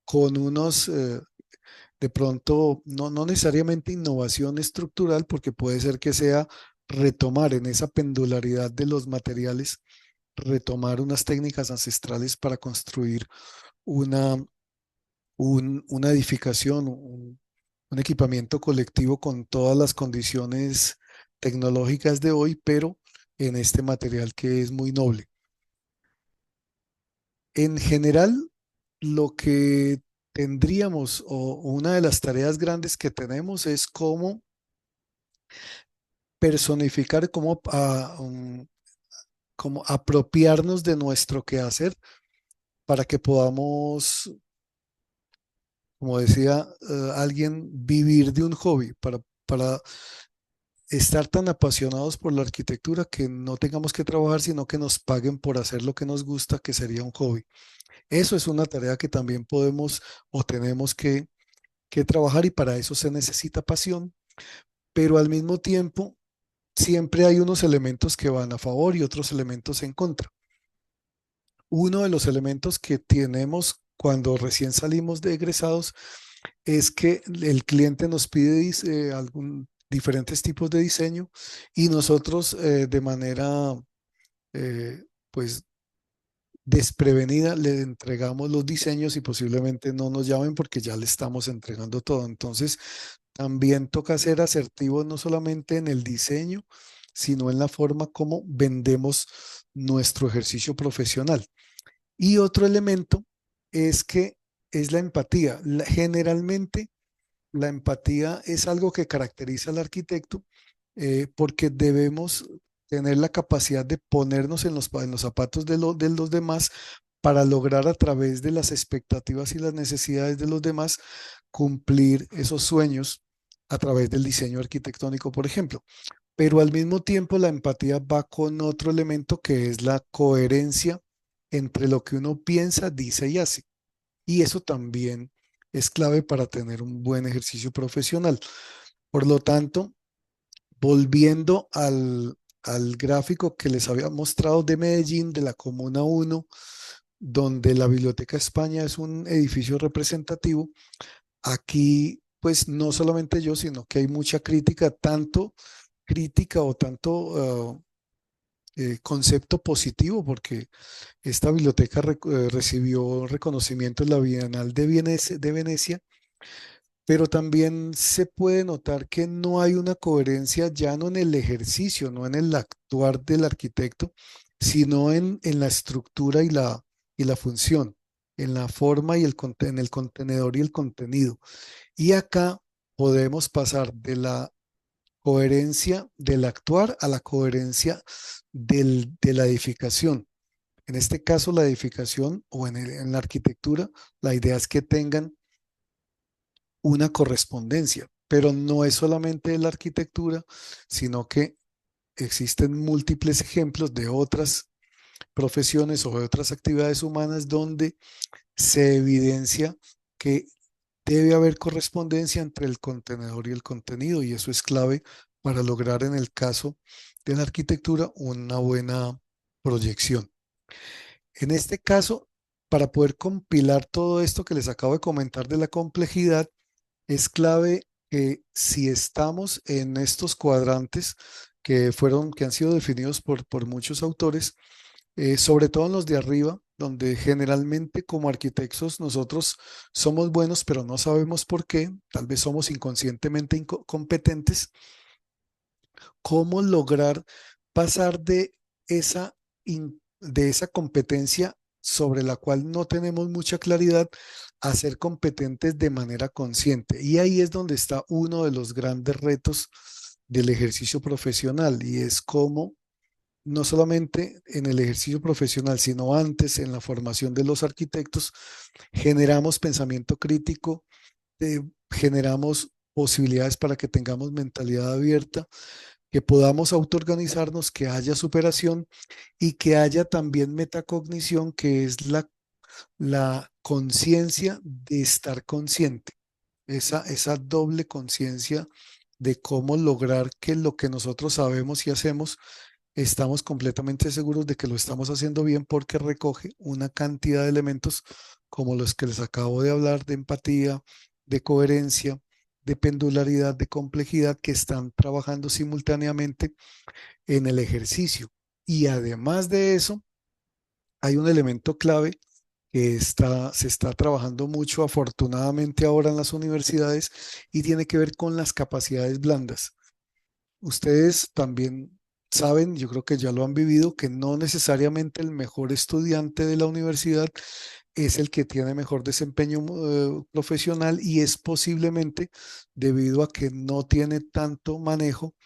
[SPEAKER 2] con unos, de pronto, no necesariamente innovación estructural, porque puede ser que sea retomar en esa pendularidad de los materiales, retomar unas técnicas ancestrales para construir una, una edificación, un equipamiento colectivo con todas las condiciones tecnológicas de hoy, pero en este material que es muy noble. En general, lo que tendríamos o una de las tareas grandes que tenemos es cómo personificar, cómo apropiarnos de nuestro quehacer para que podamos, como decía alguien, vivir de un hobby, para estar tan apasionados por la arquitectura que no tengamos que trabajar, sino que nos paguen por hacer lo que nos gusta, que sería un hobby. Eso es una tarea que también podemos o tenemos que trabajar y para eso se necesita pasión, pero al mismo tiempo siempre hay unos elementos que van a favor y otros elementos en contra. Uno de los elementos que tenemos cuando recién salimos de egresados es que el cliente nos pide diferentes tipos de diseño y nosotros de manera pues desprevenida le entregamos los diseños y posiblemente no nos llamen porque ya le estamos entregando todo. Entonces, también toca ser asertivos no solamente en el diseño, sino en la forma como vendemos nuestro ejercicio profesional. Y otro elemento es que es la empatía. Generalmente la empatía es algo que caracteriza al arquitecto porque debemos tener la capacidad de ponernos en los zapatos de los demás para lograr a través de las expectativas y las necesidades de los demás cumplir esos sueños a través del diseño arquitectónico, por ejemplo. Pero al mismo tiempo la empatía va con otro elemento que es la coherencia entre lo que uno piensa, dice y hace. Y eso también es clave para tener un buen ejercicio profesional. Por lo tanto, volviendo al gráfico que les había mostrado de Medellín, de la Comuna 1, donde la Biblioteca España es un edificio representativo, aquí pues no solamente yo, sino que hay mucha crítica, tanto crítica o tanto concepto positivo, porque esta biblioteca recibió reconocimiento en la Bienal de Venecia, pero también se puede notar que no hay una coherencia ya no en el ejercicio, no en el actuar del arquitecto, sino en la estructura y la función, en la forma y en el contenedor y el contenido. Y acá podemos pasar de la coherencia del actuar a la coherencia de la edificación. En este caso, la edificación o en la arquitectura, la idea es que tengan una correspondencia, pero no es solamente de la arquitectura, sino que existen múltiples ejemplos de otras profesiones o de otras actividades humanas donde se evidencia que debe haber correspondencia entre el contenedor y el contenido y eso es clave para lograr en el caso de la arquitectura una buena proyección. En este caso, para poder compilar todo esto que les acabo de comentar de la complejidad, es clave que si estamos en estos cuadrantes que han sido definidos por muchos autores, sobre todo en los de arriba, donde generalmente como arquitectos nosotros somos buenos, pero no sabemos por qué, tal vez somos inconscientemente competentes, cómo lograr pasar de de esa competencia sobre la cual no tenemos mucha claridad a ser competentes de manera consciente. Y ahí es donde está uno de los grandes retos del ejercicio profesional y es cómo no solamente en el ejercicio profesional, sino antes en la formación de los arquitectos, generamos pensamiento crítico, generamos posibilidades para que tengamos mentalidad abierta, que podamos autoorganizarnos, que haya superación y que haya también metacognición, que es la conciencia de estar consciente, esa doble conciencia de cómo lograr que lo que nosotros sabemos y hacemos, estamos completamente seguros de que lo estamos haciendo bien porque recoge una cantidad de elementos como los que les acabo de hablar, de empatía, de coherencia, de pendularidad, de complejidad, que están trabajando simultáneamente en el ejercicio. Y además de eso, hay un elemento clave que se está trabajando mucho afortunadamente ahora en las universidades y tiene que ver con las capacidades blandas. Ustedes también saben, yo creo que ya lo han vivido, que no necesariamente el mejor estudiante de la universidad es el que tiene mejor desempeño profesional y es posiblemente debido a que no tiene tanto manejo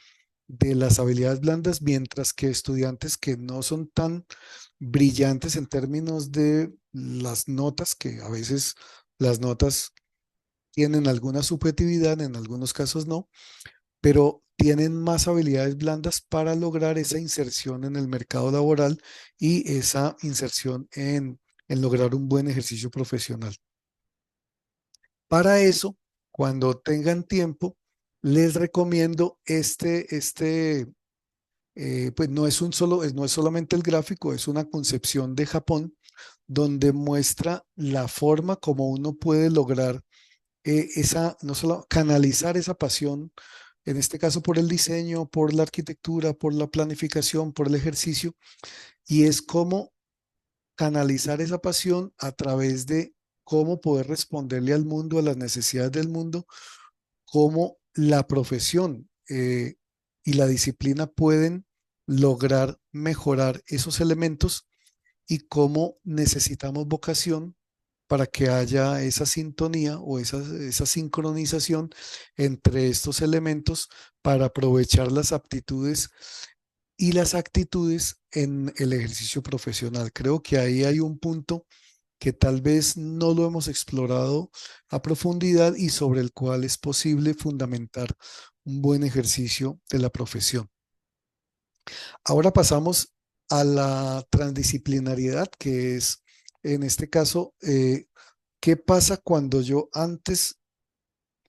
[SPEAKER 2] de las habilidades blandas, mientras que estudiantes que no son tan brillantes en términos de las notas, que a veces las notas tienen alguna subjetividad, en algunos casos no, pero tienen más habilidades blandas para lograr esa inserción en el mercado laboral y esa inserción en lograr un buen ejercicio profesional. Para eso, cuando tengan tiempo, les recomiendo pues no es no es solamente el gráfico, es una concepción de Japón donde muestra la forma como uno puede lograr no solo canalizar esa pasión, en este caso por el diseño, por la arquitectura, por la planificación, por el ejercicio, y es cómo canalizar esa pasión a través de cómo poder responderle al mundo, a las necesidades del mundo, cómo la profesión y la disciplina pueden lograr mejorar esos elementos y cómo necesitamos vocación para que haya esa sintonía o esa sincronización entre estos elementos para aprovechar las aptitudes y las actitudes en el ejercicio profesional. Creo que ahí hay un punto que tal vez no lo hemos explorado a profundidad y sobre el cual es posible fundamentar un buen ejercicio de la profesión. Ahora pasamos a la transdisciplinariedad, que es, en este caso, ¿qué pasa cuando yo antes,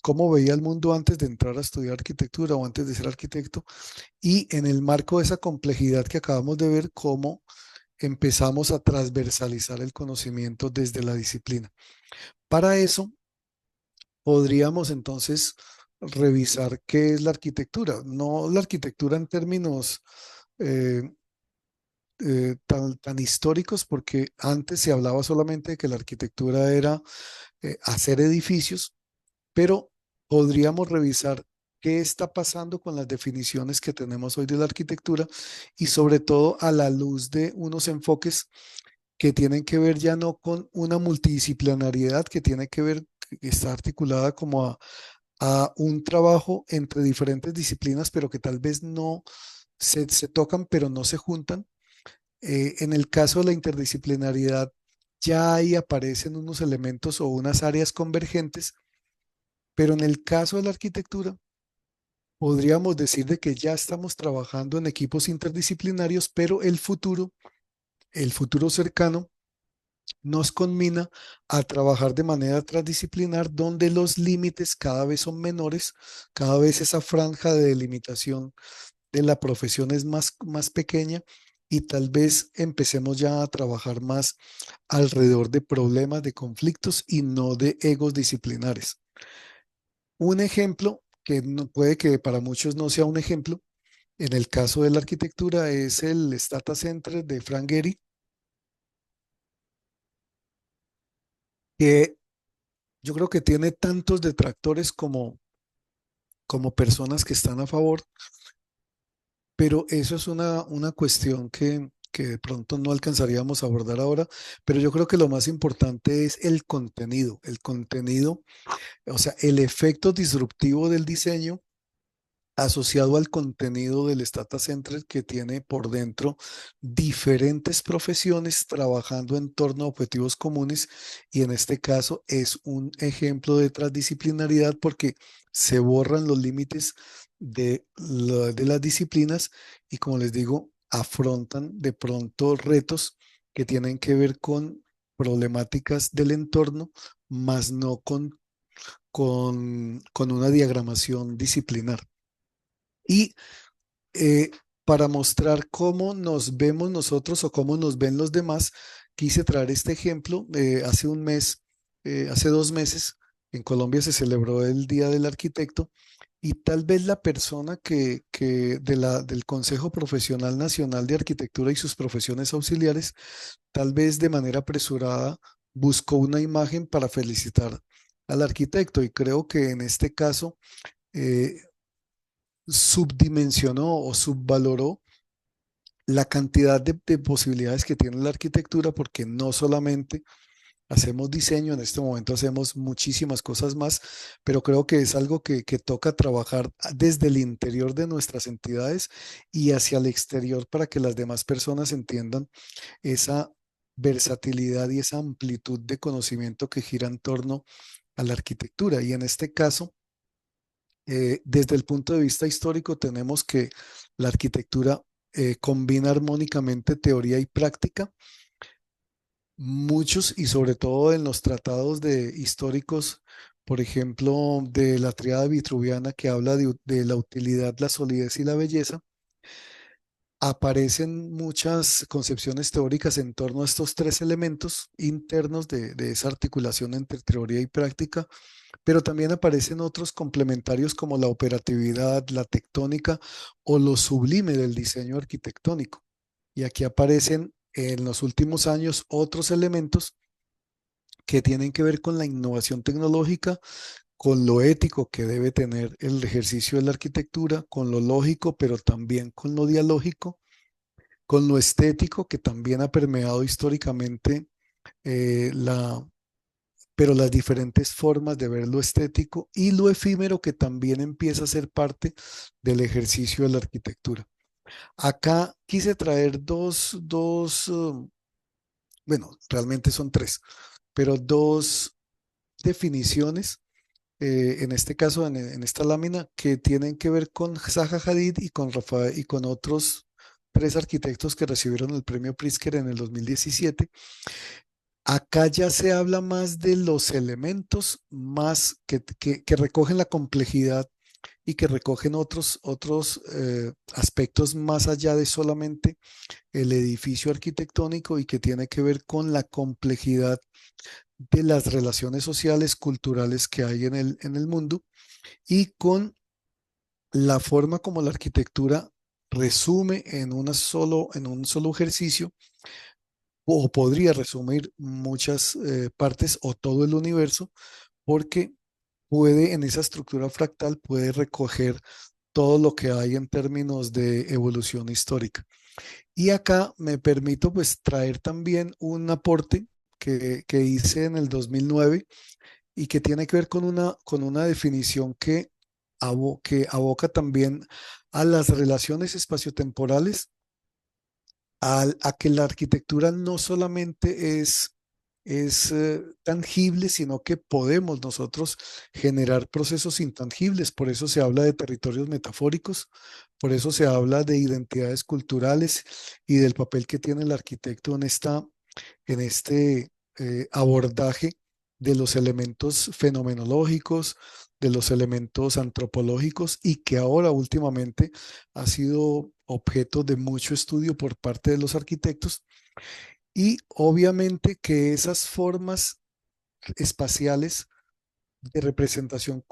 [SPEAKER 2] cómo veía el mundo antes de entrar a estudiar arquitectura o antes de ser arquitecto? Y en el marco de esa complejidad que acabamos de ver, cómo empezamos a transversalizar el conocimiento desde la disciplina. Para eso, podríamos entonces revisar qué es la arquitectura. No la arquitectura en términos eh, tan históricos, porque antes se hablaba solamente de que la arquitectura era hacer edificios, pero podríamos revisar qué está pasando con las definiciones que tenemos hoy de la arquitectura y sobre todo a la luz de unos enfoques que tienen que ver ya no con una multidisciplinariedad que tiene que ver, que está articulada como a un trabajo entre diferentes disciplinas, pero que tal vez no se tocan, pero no se juntan. En el caso de la interdisciplinariedad, ya ahí aparecen unos elementos o unas áreas convergentes, pero en el caso de la arquitectura, podríamos decir de que ya estamos trabajando en equipos interdisciplinarios, pero el futuro cercano, nos conmina a trabajar de manera transdisciplinar donde los límites cada vez son menores, cada vez esa franja de delimitación de la profesión es más pequeña y tal vez empecemos ya a trabajar más alrededor de problemas, de conflictos y no de egos disciplinares. Un ejemplo que puede que para muchos no sea un ejemplo, en el caso de la arquitectura es el Stata Center de Frank Gehry, que yo creo que tiene tantos detractores como personas que están a favor, pero eso es una cuestión que de pronto no alcanzaríamos a abordar ahora, pero yo creo que lo más importante es el contenido, o sea, el efecto disruptivo del diseño asociado al contenido del Data Center que tiene por dentro diferentes profesiones trabajando en torno a objetivos comunes y en este caso es un ejemplo de transdisciplinariedad porque se borran los límites de las disciplinas y como les digo, afrontan de pronto retos que tienen que ver con problemáticas del entorno, más no con una diagramación disciplinar. Y eh, para mostrar cómo nos vemos nosotros o cómo nos ven los demás, quise traer este ejemplo. Hace un mes, hace 2 meses, en Colombia se celebró el Día del Arquitecto y tal vez la persona del Consejo Profesional Nacional de Arquitectura y sus profesiones auxiliares, tal vez de manera apresurada, buscó una imagen para felicitar al arquitecto y creo que en este caso eh, subdimensionó o subvaloró la cantidad de posibilidades que tiene la arquitectura, porque no solamente hacemos diseño, en este momento hacemos muchísimas cosas más, pero creo que es algo que toca trabajar desde el interior de nuestras entidades y hacia el exterior para que las demás personas entiendan esa versatilidad y esa amplitud de conocimiento que gira en torno a la arquitectura. Y en este caso, desde el punto de vista histórico, tenemos que la arquitectura combina armónicamente teoría y práctica. Muchos, y sobre todo en los tratados de históricos, por ejemplo, de la tríada vitruviana que habla de la utilidad, la solidez y la belleza, aparecen muchas concepciones teóricas en torno a estos tres elementos internos de esa articulación entre teoría y práctica, pero también aparecen otros complementarios como la operatividad, la tectónica o lo sublime del diseño arquitectónico. Y aquí aparecen en los últimos años otros elementos que tienen que ver con la innovación tecnológica, con lo ético que debe tener el ejercicio de la arquitectura, con lo lógico, pero también con lo dialógico, con lo estético que también ha permeado históricamente eh, la, pero las diferentes formas de ver lo estético y lo efímero que también empieza a ser parte del ejercicio de la arquitectura. Acá quise traer bueno, realmente son tres, pero dos definiciones, en este caso, en esta lámina, que tienen que ver con Zaha Hadid y con Rafael y con otros tres arquitectos que recibieron el premio Pritzker en el 2017. Acá ya se habla más de los elementos más que recogen la complejidad y que recogen otros aspectos más allá de solamente el edificio arquitectónico y que tiene que ver con la complejidad de las relaciones sociales, culturales que hay en el mundo y con la forma como la arquitectura resume en un solo ejercicio o podría resumir muchas partes o todo el universo, porque puede en esa estructura fractal, puede recoger todo lo que hay en términos de evolución histórica. Y acá me permito pues traer también un aporte que hice en el 2009 y que tiene que ver con una definición que aboca también a las relaciones espaciotemporales a que la arquitectura no solamente es tangible, sino que podemos nosotros generar procesos intangibles. Por eso se habla de territorios metafóricos, por eso se habla de identidades culturales y del papel que tiene el arquitecto en este abordaje de los elementos fenomenológicos, de los elementos antropológicos y que ahora últimamente ha sido objeto de mucho estudio por parte de los arquitectos y obviamente que esas formas espaciales de representación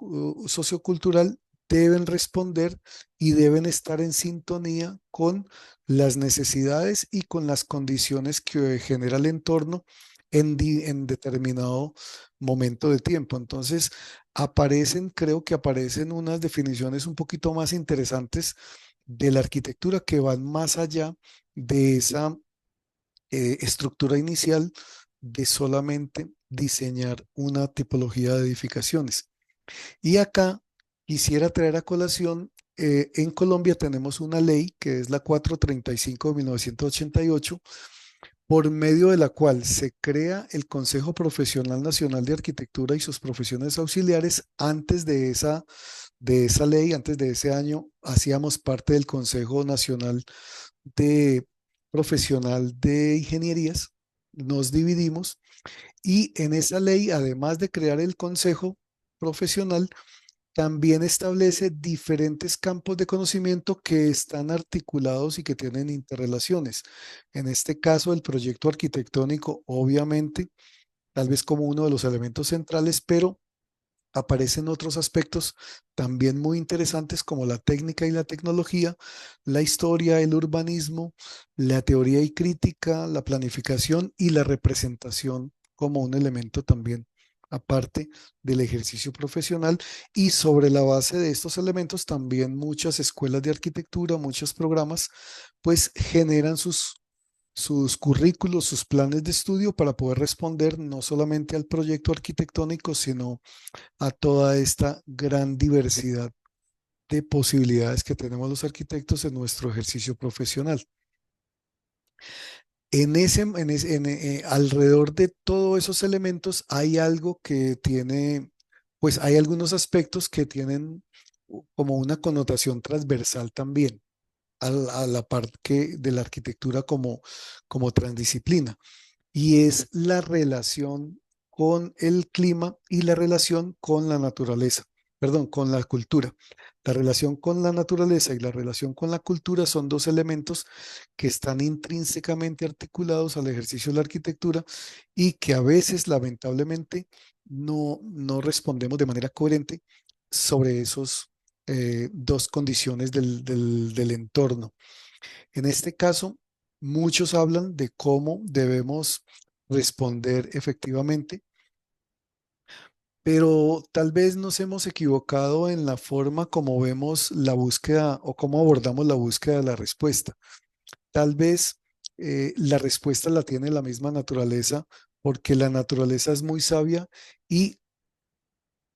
[SPEAKER 2] sociocultural deben responder y deben estar en sintonía con las necesidades y con las condiciones que genera el entorno en determinado momento de tiempo. Entonces, creo que aparecen unas definiciones un poquito más interesantes de la arquitectura que van más allá de esa estructura inicial de solamente diseñar una tipología de edificaciones. Y acá quisiera traer a colación en Colombia tenemos una ley que es la 435 de 1988, por medio de la cual se crea el Consejo Profesional Nacional de Arquitectura y sus profesiones auxiliares. Antes de esa ley, antes de ese año, hacíamos parte del Consejo Nacional de Profesional de Ingenierías. Nos dividimos y en esa ley, además de crear el Consejo Profesional, también establece diferentes campos de conocimiento que están articulados y que tienen interrelaciones. En este caso, el proyecto arquitectónico, obviamente, tal vez como uno de los elementos centrales, pero aparecen otros aspectos también muy interesantes como la técnica y la tecnología, la historia, el urbanismo, la teoría y crítica, la planificación y la representación como un elemento también aparte del ejercicio profesional. Y sobre la base de estos elementos también muchas escuelas de arquitectura, muchos programas, pues generan sus currículos, sus planes de estudio para poder responder no solamente al proyecto arquitectónico, sino a toda esta gran diversidad de posibilidades que tenemos los arquitectos en nuestro ejercicio profesional. Alrededor de todos esos elementos hay algo que tiene, pues hay algunos aspectos que tienen como una connotación transversal también a la parte de la arquitectura como transdisciplina, y es la relación con el clima y la relación con la naturaleza, perdón, con la cultura. La relación con la naturaleza y la relación con la cultura son dos elementos que están intrínsecamente articulados al ejercicio de la arquitectura y que a veces, lamentablemente, no respondemos de manera coherente sobre esos dos condiciones del entorno. En este caso, muchos hablan de cómo debemos responder efectivamente, pero tal vez nos hemos equivocado en la forma como vemos la búsqueda o cómo abordamos la búsqueda de la respuesta. Tal vez la respuesta la tiene la misma naturaleza, porque la naturaleza es muy sabia y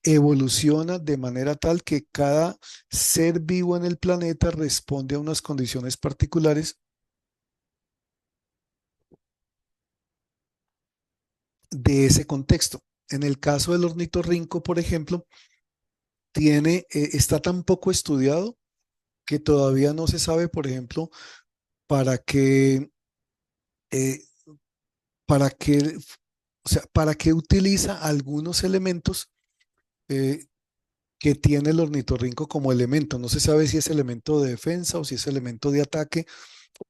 [SPEAKER 2] evoluciona de manera tal que cada ser vivo en el planeta responde a unas condiciones particulares de ese contexto. En el caso del ornitorrinco, por ejemplo, está tan poco estudiado que todavía no se sabe, por ejemplo, para qué, eh, para qué, o sea, para qué utiliza algunos elementos eh, que tiene el ornitorrinco como elemento. No se sabe si es elemento de defensa o si es elemento de ataque,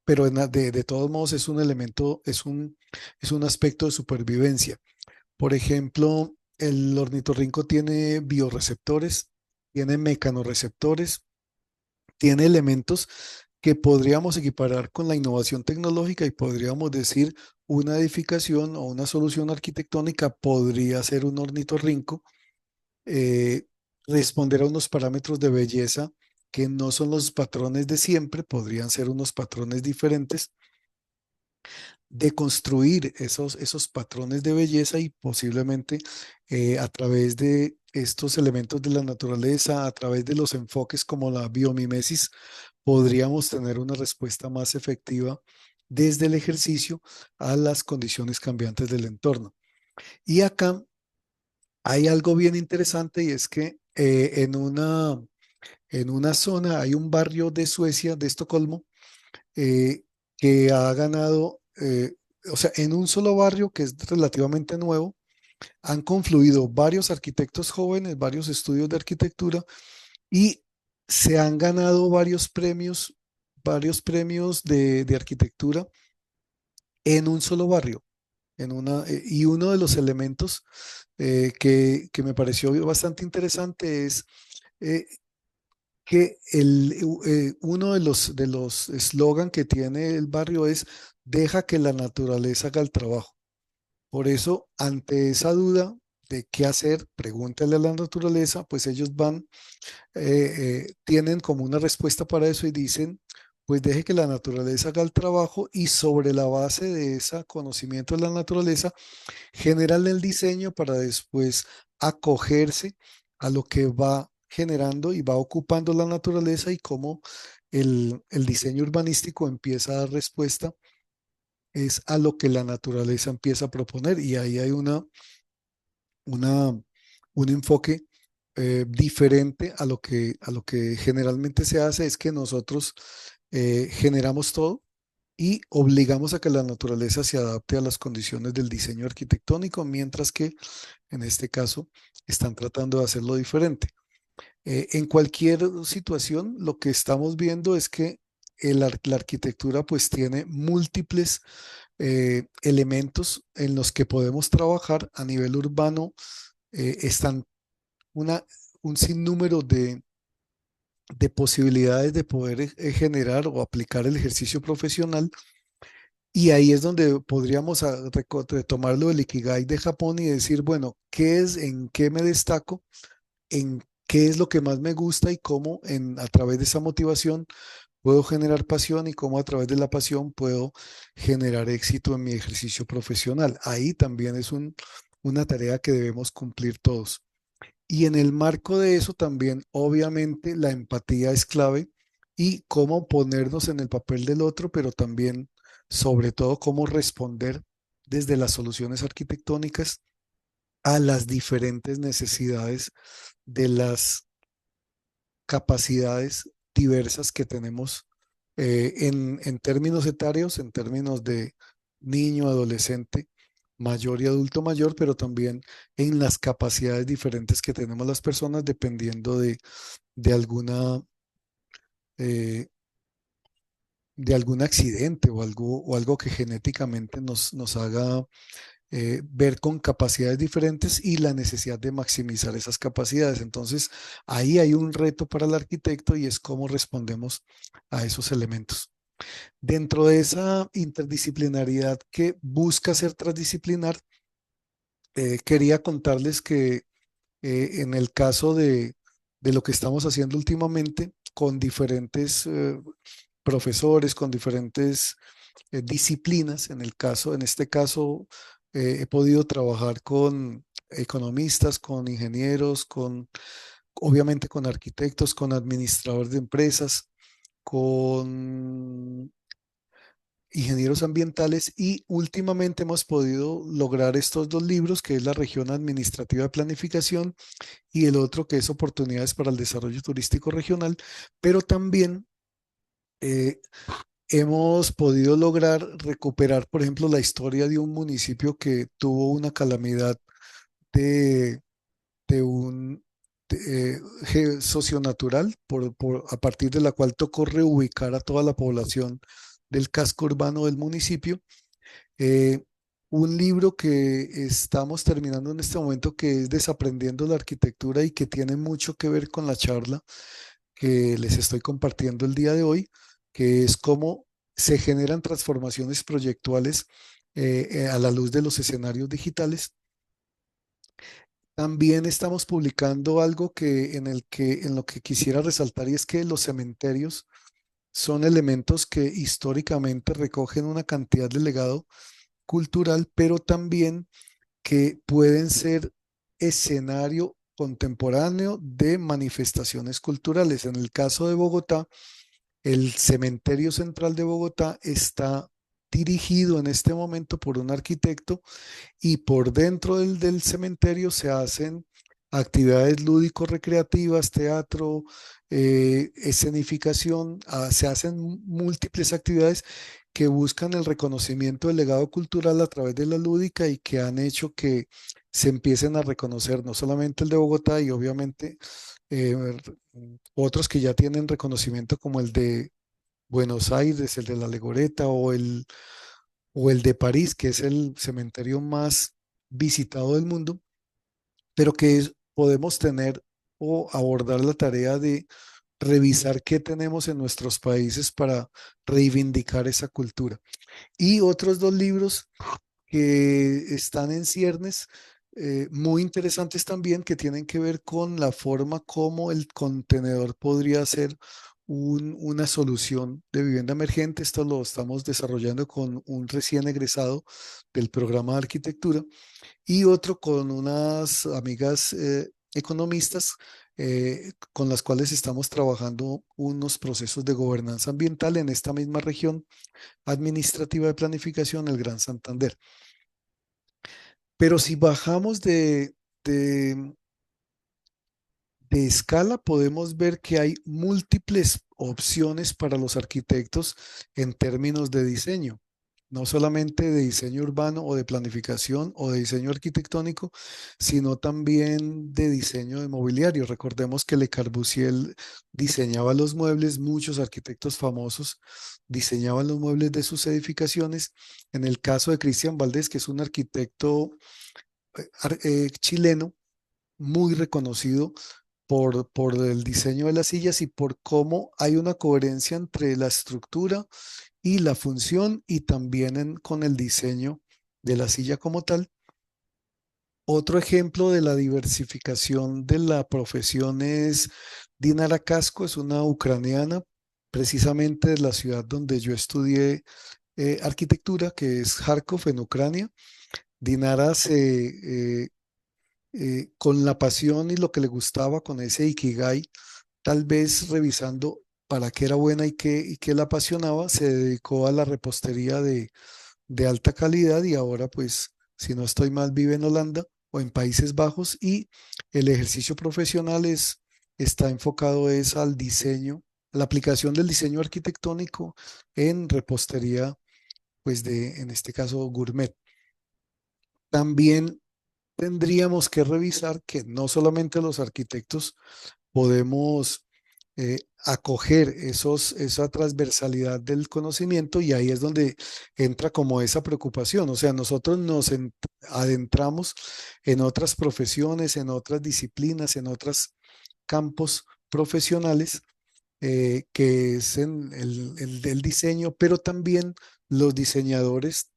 [SPEAKER 2] pero de todos modos es un elemento, es un aspecto de supervivencia. Por ejemplo, el ornitorrinco tiene bioreceptores, tiene mecanorreceptores, tiene elementos que podríamos equiparar con la innovación tecnológica y podríamos decir una edificación o una solución arquitectónica podría ser un ornitorrinco, eh, responder a unos parámetros de belleza que no son los patrones de siempre, podrían ser unos patrones diferentes, de construir esos patrones de belleza y posiblemente a través de estos elementos de la naturaleza, a través de los enfoques como la biomimesis, podríamos tener una respuesta más efectiva desde el ejercicio a las condiciones cambiantes del entorno. Y acá hay algo bien interesante, y es que en una zona hay un barrio de Suecia, de Estocolmo, que ha ganado, o sea, en un solo barrio que es relativamente nuevo, han confluido varios arquitectos jóvenes, varios estudios de arquitectura, y se han ganado varios premios de arquitectura en un solo barrio. Y uno de los elementos que me pareció bastante interesante es eh, que uno de los eslogan que tiene el barrio es: deja que la naturaleza haga el trabajo. Por eso, ante esa duda de qué hacer, pregúntale a la naturaleza, pues ellos tienen como una respuesta para eso y dicen, pues deje que la naturaleza haga el trabajo, y sobre la base de ese conocimiento de la naturaleza, generan el diseño para después acogerse a lo que va generando y va ocupando la naturaleza y cómo el diseño urbanístico empieza a dar respuesta es a lo que la naturaleza empieza a proponer. Y ahí hay una, un enfoque diferente a lo que generalmente se hace, es que nosotros generamos todo y obligamos a que la naturaleza se adapte a las condiciones del diseño arquitectónico, mientras que en este caso están tratando de hacerlo diferente. En cualquier situación, lo que estamos viendo es que la arquitectura pues tiene múltiples elementos en los que podemos trabajar a nivel urbano. Están una, un sinnúmero de posibilidades de poder generar o aplicar el ejercicio profesional. Y ahí es donde podríamos retomar lo del Ikigai de Japón y decir, bueno, ¿qué es, en qué me destaco, en qué es lo que más me gusta y cómo a través de esa motivación puedo generar pasión y cómo a través de la pasión puedo generar éxito en mi ejercicio profesional? Ahí también es una tarea que debemos cumplir todos. Y en el marco de eso también, obviamente, la empatía es clave y cómo ponernos en el papel del otro, pero también, sobre todo, cómo responder desde las soluciones arquitectónicas a las diferentes necesidades de las capacidades diversas que tenemos en términos etarios, en términos de niño, adolescente, mayor y adulto mayor, pero también en las capacidades diferentes que tenemos las personas dependiendo de alguna, eh, de algún accidente o algo que genéticamente nos haga ver con capacidades diferentes y la necesidad de maximizar esas capacidades. Entonces, ahí hay un reto para el arquitecto y es cómo respondemos a esos elementos. Dentro de esa interdisciplinariedad que busca ser transdisciplinar, quería contarles que en el caso de lo que estamos haciendo últimamente con diferentes profesores, con diferentes disciplinas. En este caso, he podido trabajar con economistas, con ingenieros, obviamente con arquitectos, con administradores de empresas, con ingenieros ambientales y últimamente hemos podido lograr estos dos libros, que es la región administrativa de planificación y el otro que es oportunidades para el desarrollo turístico regional, pero también eh, hemos podido lograr recuperar, por ejemplo, la historia de un municipio que tuvo una calamidad de, de un socionatural, a partir de la cual tocó reubicar a toda la población del casco urbano del municipio. Eh, un libro que estamos terminando en este momento que es Desaprendiendo la Arquitectura y que tiene mucho que ver con la charla que les estoy compartiendo el día de hoy, que es cómo se generan transformaciones proyectuales a la luz de los escenarios digitales. También estamos publicando algo en lo que quisiera resaltar, y es que los cementerios son elementos que históricamente recogen una cantidad de legado cultural, pero también que pueden ser escenario contemporáneo de manifestaciones culturales. En el caso de Bogotá, el Cementerio Central de Bogotá está dirigido en este momento por un arquitecto y por dentro del cementerio se hacen actividades lúdico-recreativas, teatro, escenificación, se hacen múltiples actividades que buscan el reconocimiento del legado cultural a través de la lúdica y que han hecho que se empiecen a reconocer no solamente el de Bogotá y obviamente eh, otros que ya tienen reconocimiento como el de Buenos Aires, el de la Legoreta o el de París, que es el cementerio más visitado del mundo, pero que podemos tener o abordar la tarea de revisar qué tenemos en nuestros países para reivindicar esa cultura. Y otros dos libros que están en ciernes, muy interesantes también, que tienen que ver con la forma como el contenedor podría ser una solución de vivienda emergente. Esto lo estamos desarrollando con un recién egresado del programa de arquitectura y otro con unas amigas economistas con las cuales estamos trabajando unos procesos de gobernanza ambiental en esta misma región administrativa de planificación, el Gran Santander. Pero si bajamos de de escala, podemos ver que hay múltiples opciones para los arquitectos en términos de diseño, no solamente de diseño urbano o de planificación o de diseño arquitectónico, sino también de diseño de mobiliario. Recordemos que Le Corbusier diseñaba los muebles, muchos arquitectos famosos diseñaban los muebles de sus edificaciones. En el caso de Cristian Valdés, que es un arquitecto chileno, muy reconocido por el diseño de las sillas y por cómo hay una coherencia entre la estructura y la función y también con el diseño de la silla como tal. Otro ejemplo de la diversificación de la profesión es Dinara Casco, es una ucraniana, precisamente de la ciudad donde yo estudié arquitectura, que es Kharkov en Ucrania. Dinara con la pasión y lo que le gustaba, con ese Ikigai, tal vez revisando para qué era buena y qué la apasionaba, se dedicó a la repostería de alta calidad y ahora pues, si no estoy mal, vive en Holanda o en Países Bajos y el ejercicio profesional está enfocado es al diseño, la aplicación del diseño arquitectónico en repostería, pues en este caso gourmet. También tendríamos que revisar que no solamente los arquitectos podemos acoger esa transversalidad del conocimiento y ahí es donde entra como esa preocupación. O sea, nosotros nos adentramos en otras profesiones, en otras disciplinas, en otros campos profesionales, que es en el del diseño, pero también los diseñadores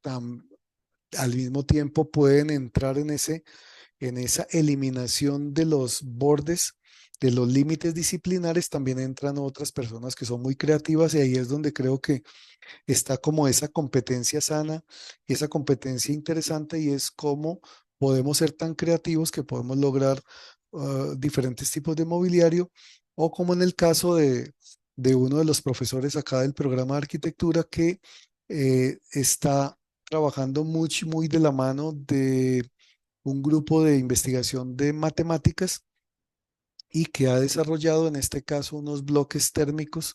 [SPEAKER 2] al mismo tiempo pueden entrar en esa eliminación de los bordes, de los límites disciplinares, también entran otras personas que son muy creativas y ahí es donde creo que está como esa competencia sana y esa competencia interesante y es cómo podemos ser tan creativos que podemos lograr diferentes tipos de mobiliario o como en el caso de uno de los profesores acá del programa de arquitectura que está trabajando muy de la mano de un grupo de investigación de matemáticas y que ha desarrollado en este caso unos bloques térmicos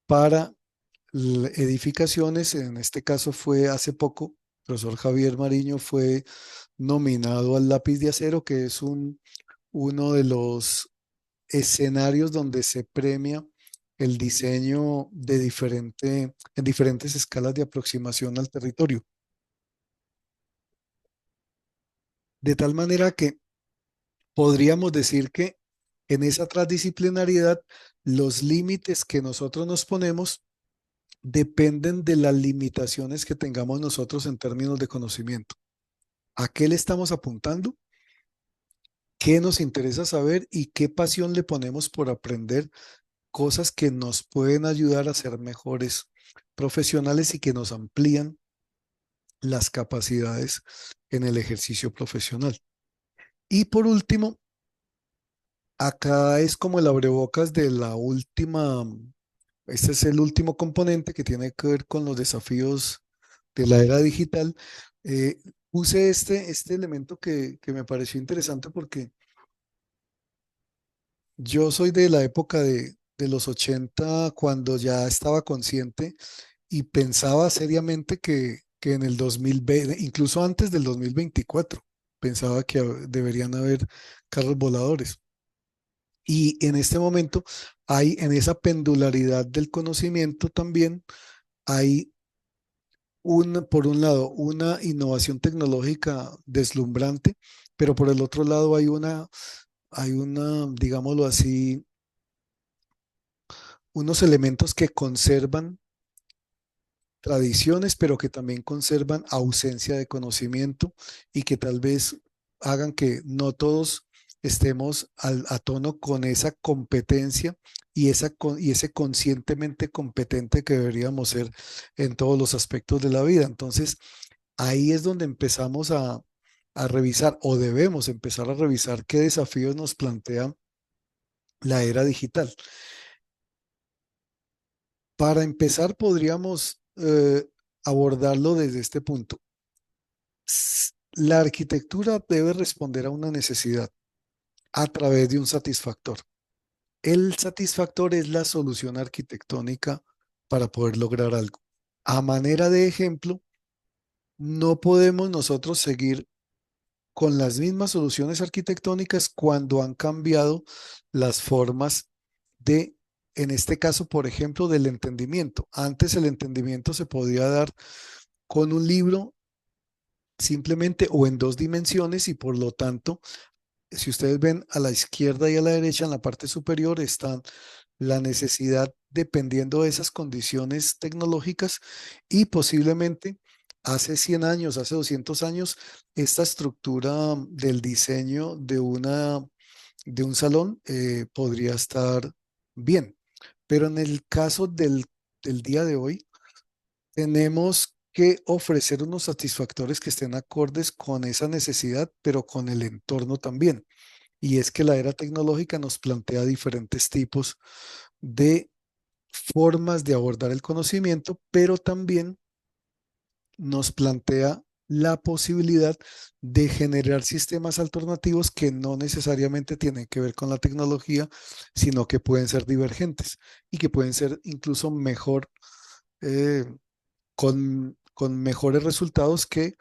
[SPEAKER 2] para edificaciones. En este caso fue hace poco, el profesor Javier Mariño fue nominado al lápiz de acero, que es uno de los escenarios donde se premia el diseño en diferentes escalas de aproximación al territorio. De tal manera que podríamos decir que en esa transdisciplinariedad, los límites que nosotros nos ponemos dependen de las limitaciones que tengamos nosotros en términos de conocimiento. ¿A qué le estamos apuntando? ¿Qué nos interesa saber y qué pasión le ponemos por aprender cosas que nos pueden ayudar a ser mejores profesionales y que nos amplían las capacidades en el ejercicio profesional? Y por último, acá es como el abrebocas de la última. Este es el último componente que tiene que ver con los desafíos de la era digital. Eh, Puse este elemento que me pareció interesante porque yo soy de la época de los 80 cuando ya estaba consciente y pensaba seriamente que en el 2020, incluso antes del 2024, pensaba que deberían haber carros voladores. Y en este momento hay en esa pendularidad del conocimiento también hay por un lado, una innovación tecnológica deslumbrante, pero por el otro lado digámoslo así, unos elementos que conservan tradiciones, pero que también conservan ausencia de conocimiento y que tal vez hagan que no todos estemos a tono con esa competencia y ese conscientemente competente que deberíamos ser en todos los aspectos de la vida. Entonces, ahí es donde empezamos a revisar o debemos empezar a revisar qué desafíos nos plantea la era digital. Para empezar, podríamos abordarlo desde este punto. La arquitectura debe responder a una necesidad a través de un satisfactor. El satisfactor es la solución arquitectónica para poder lograr algo. A manera de ejemplo, no podemos nosotros seguir con las mismas soluciones arquitectónicas cuando han cambiado las formas de, en este caso, por ejemplo, del entendimiento. Antes el entendimiento se podía dar con un libro simplemente o en dos dimensiones y por lo tanto, si ustedes ven a la izquierda y a la derecha en la parte superior están la necesidad dependiendo de esas condiciones tecnológicas y posiblemente hace 100 años, hace 200 años, esta estructura del diseño de un salón podría estar bien. Pero en el caso del día de hoy, tenemos que ofrecer unos satisfactores que estén acordes con esa necesidad, pero con el entorno también. Y es que la era tecnológica nos plantea diferentes tipos de formas de abordar el conocimiento, pero también nos plantea la posibilidad de generar sistemas alternativos que no necesariamente tienen que ver con la tecnología, sino que pueden ser divergentes y que pueden ser incluso mejor, eh, con mejores resultados que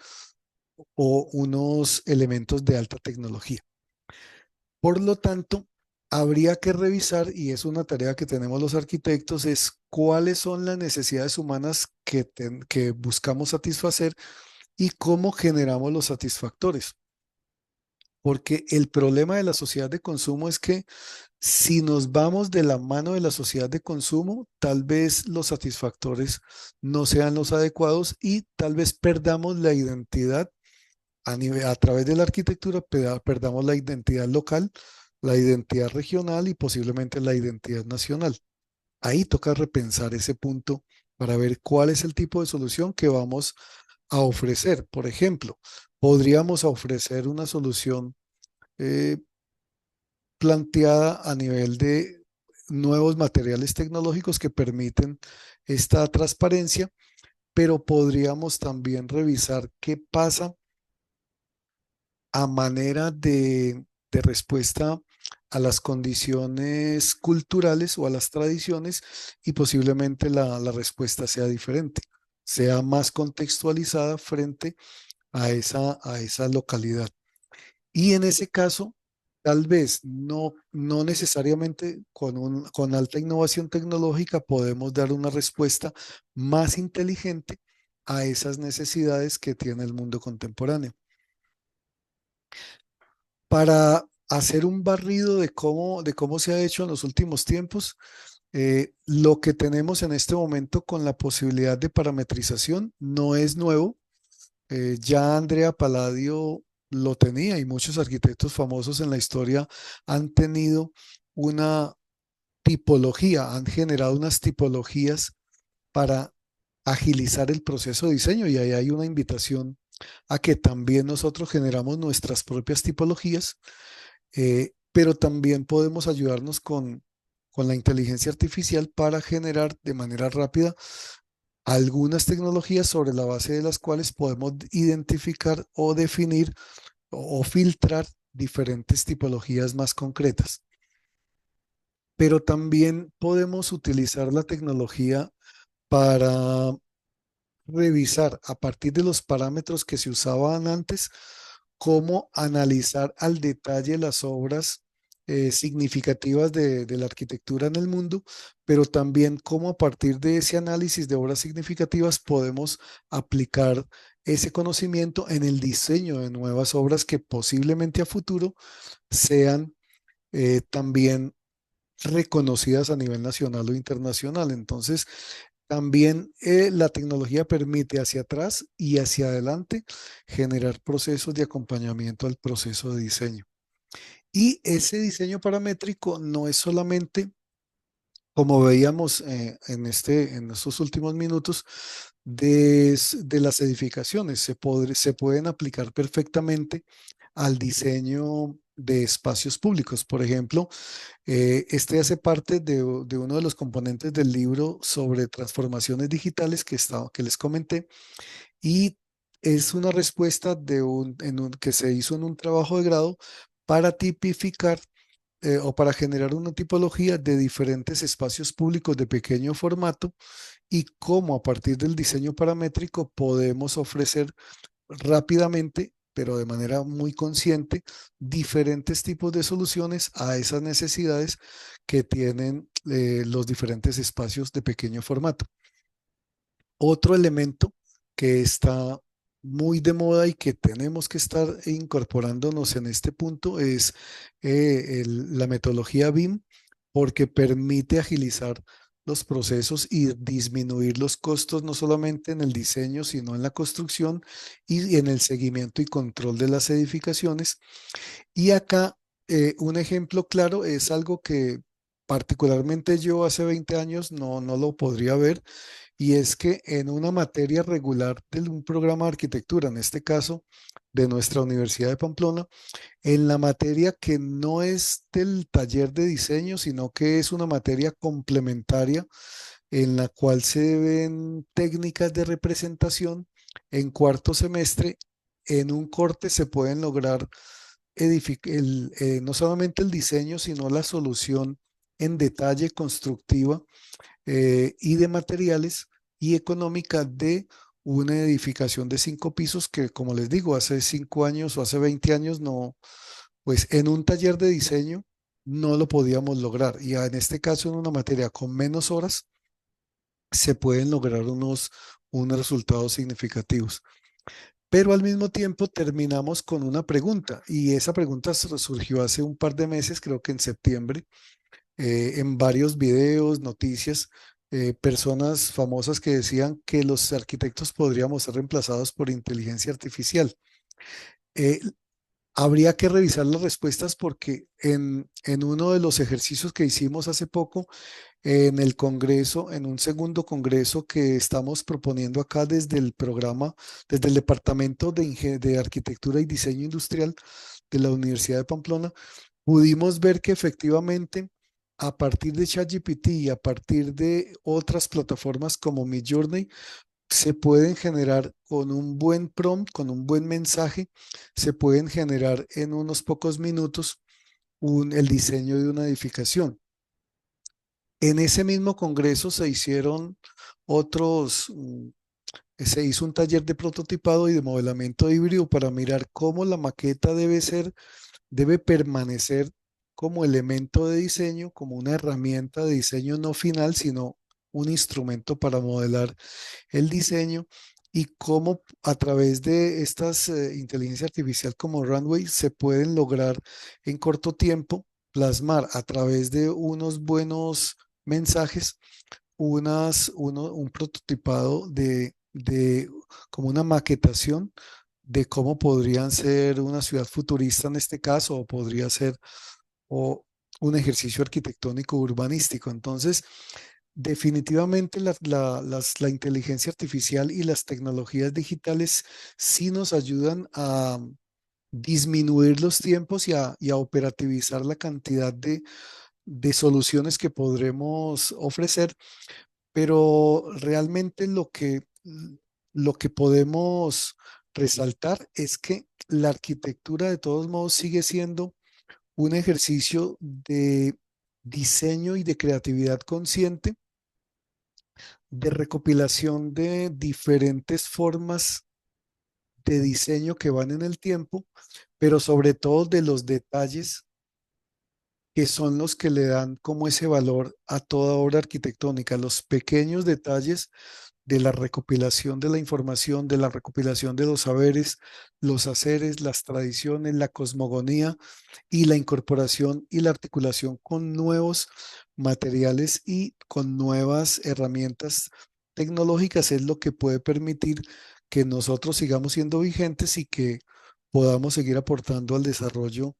[SPEAKER 2] o unos elementos de alta tecnología. Por lo tanto, habría que revisar, y es una tarea que tenemos los arquitectos, es cuáles son las necesidades humanas que buscamos satisfacer y cómo generamos los satisfactores. Porque el problema de la sociedad de consumo es que si nos vamos de la mano de la sociedad de consumo, tal vez los satisfactores no sean los adecuados y tal vez perdamos la identidad a través de la arquitectura, perdamos la identidad local, la identidad regional y posiblemente la identidad nacional. Ahí toca repensar ese punto para ver cuál es el tipo de solución que vamos a ofrecer. Por ejemplo, podríamos ofrecer una solución eh, planteada a nivel de nuevos materiales tecnológicos que permiten esta transparencia, pero podríamos también revisar qué pasa a manera de respuesta a las condiciones culturales o a las tradiciones y posiblemente la respuesta sea diferente, sea más contextualizada frente a esa localidad. Y en ese caso, tal vez no necesariamente con alta innovación tecnológica podemos dar una respuesta más inteligente a esas necesidades que tiene el mundo contemporáneo. Para hacer un barrido de cómo se ha hecho en los últimos tiempos, lo que tenemos en este momento con la posibilidad de parametrización no es nuevo. Ya Andrea Palladio lo tenía y muchos arquitectos famosos en la historia han tenido una tipología, han generado unas tipologías para agilizar el proceso de diseño y ahí hay una invitación a que también nosotros generamos nuestras propias tipologías, pero también podemos ayudarnos con la inteligencia artificial para generar de manera rápida algunas tecnologías sobre la base de las cuales podemos identificar o definir o filtrar diferentes tipologías más concretas. Pero también podemos utilizar la tecnología para revisar a partir de los parámetros que se usaban antes, cómo analizar al detalle las obras significativas de la arquitectura en el mundo, pero también cómo a partir de ese análisis de obras significativas podemos aplicar ese conocimiento en el diseño de nuevas obras que posiblemente a futuro sean también reconocidas a nivel nacional o internacional. Entonces, también la tecnología permite hacia atrás y hacia adelante generar procesos de acompañamiento al proceso de diseño. Y ese diseño paramétrico no es solamente, como veíamos en estos últimos minutos, de las edificaciones. Se pueden aplicar perfectamente al diseño de espacios públicos. Por ejemplo, este hace parte de uno de los componentes del libro sobre transformaciones digitales que les comenté y es una respuesta que se hizo en un trabajo de grado para tipificar o para generar una tipología de diferentes espacios públicos de pequeño formato y cómo a partir del diseño paramétrico podemos ofrecer rápidamente, pero de manera muy consciente, diferentes tipos de soluciones a esas necesidades que tienen los diferentes espacios de pequeño formato. Otro elemento que está muy de moda y que tenemos que estar incorporándonos en este punto es la metodología BIM, porque permite agilizar los procesos y disminuir los costos no solamente en el diseño, sino en la construcción y en el seguimiento y control de las edificaciones. Y acá un ejemplo claro es algo que particularmente yo hace 20 años no lo podría ver y es que en una materia regular de un programa de arquitectura, en este caso de nuestra Universidad de Pamplona, en la materia que no es del taller de diseño, sino que es una materia complementaria en la cual se ven técnicas de representación, en cuarto semestre, en un corte se pueden lograr no solamente el diseño, sino la solución en detalle constructiva y de materiales y económica de una edificación de 5 pisos que, como les digo, hace 5 años o hace 20 años no, pues en un taller de diseño no lo podíamos lograr. Y en este caso, en una materia con menos horas, se pueden lograr unos resultados significativos. Pero al mismo tiempo terminamos con una pregunta y esa pregunta surgió hace un par de meses, creo que en septiembre, en varios videos, noticias, personas famosas que decían que los arquitectos podríamos ser reemplazados por inteligencia artificial. Eh, Habría que revisar las respuestas porque en uno de los ejercicios que hicimos hace poco en el Congreso, en un segundo Congreso que estamos proponiendo acá desde el programa, desde el Departamento de Arquitectura y Diseño Industrial de la Universidad de Pamplona, pudimos ver que efectivamente a partir de ChatGPT y a partir de otras plataformas como Midjourney, se pueden generar con un buen prompt, con un buen mensaje, se pueden generar en unos pocos minutos el diseño de una edificación. En ese mismo congreso se hicieron otros, se hizo un taller de prototipado y de modelamiento híbrido para mirar cómo la maqueta debe permanecer como elemento de diseño, como una herramienta de diseño no final, sino un instrumento para modelar el diseño y cómo a través de estas inteligencia artificial como Runway se pueden lograr en corto tiempo plasmar a través de unos buenos mensajes un prototipado de como una maquetación de cómo podrían ser una ciudad futurista en este caso, o podría ser o un ejercicio arquitectónico urbanístico. Entonces, definitivamente la inteligencia artificial y las tecnologías digitales sí nos ayudan a disminuir los tiempos y a operativizar la cantidad de soluciones que podremos ofrecer, pero realmente lo que podemos resaltar es que la arquitectura de todos modos sigue siendo un ejercicio de diseño y de creatividad consciente, de recopilación de diferentes formas de diseño que van en el tiempo, pero sobre todo de los detalles que son los que le dan como ese valor a toda obra arquitectónica, los pequeños detalles de la recopilación de la información, de la recopilación de los saberes, los haceres, las tradiciones, la cosmogonía y la incorporación y la articulación con nuevos materiales y con nuevas herramientas tecnológicas es lo que puede permitir que nosotros sigamos siendo vigentes y que podamos seguir aportando al desarrollo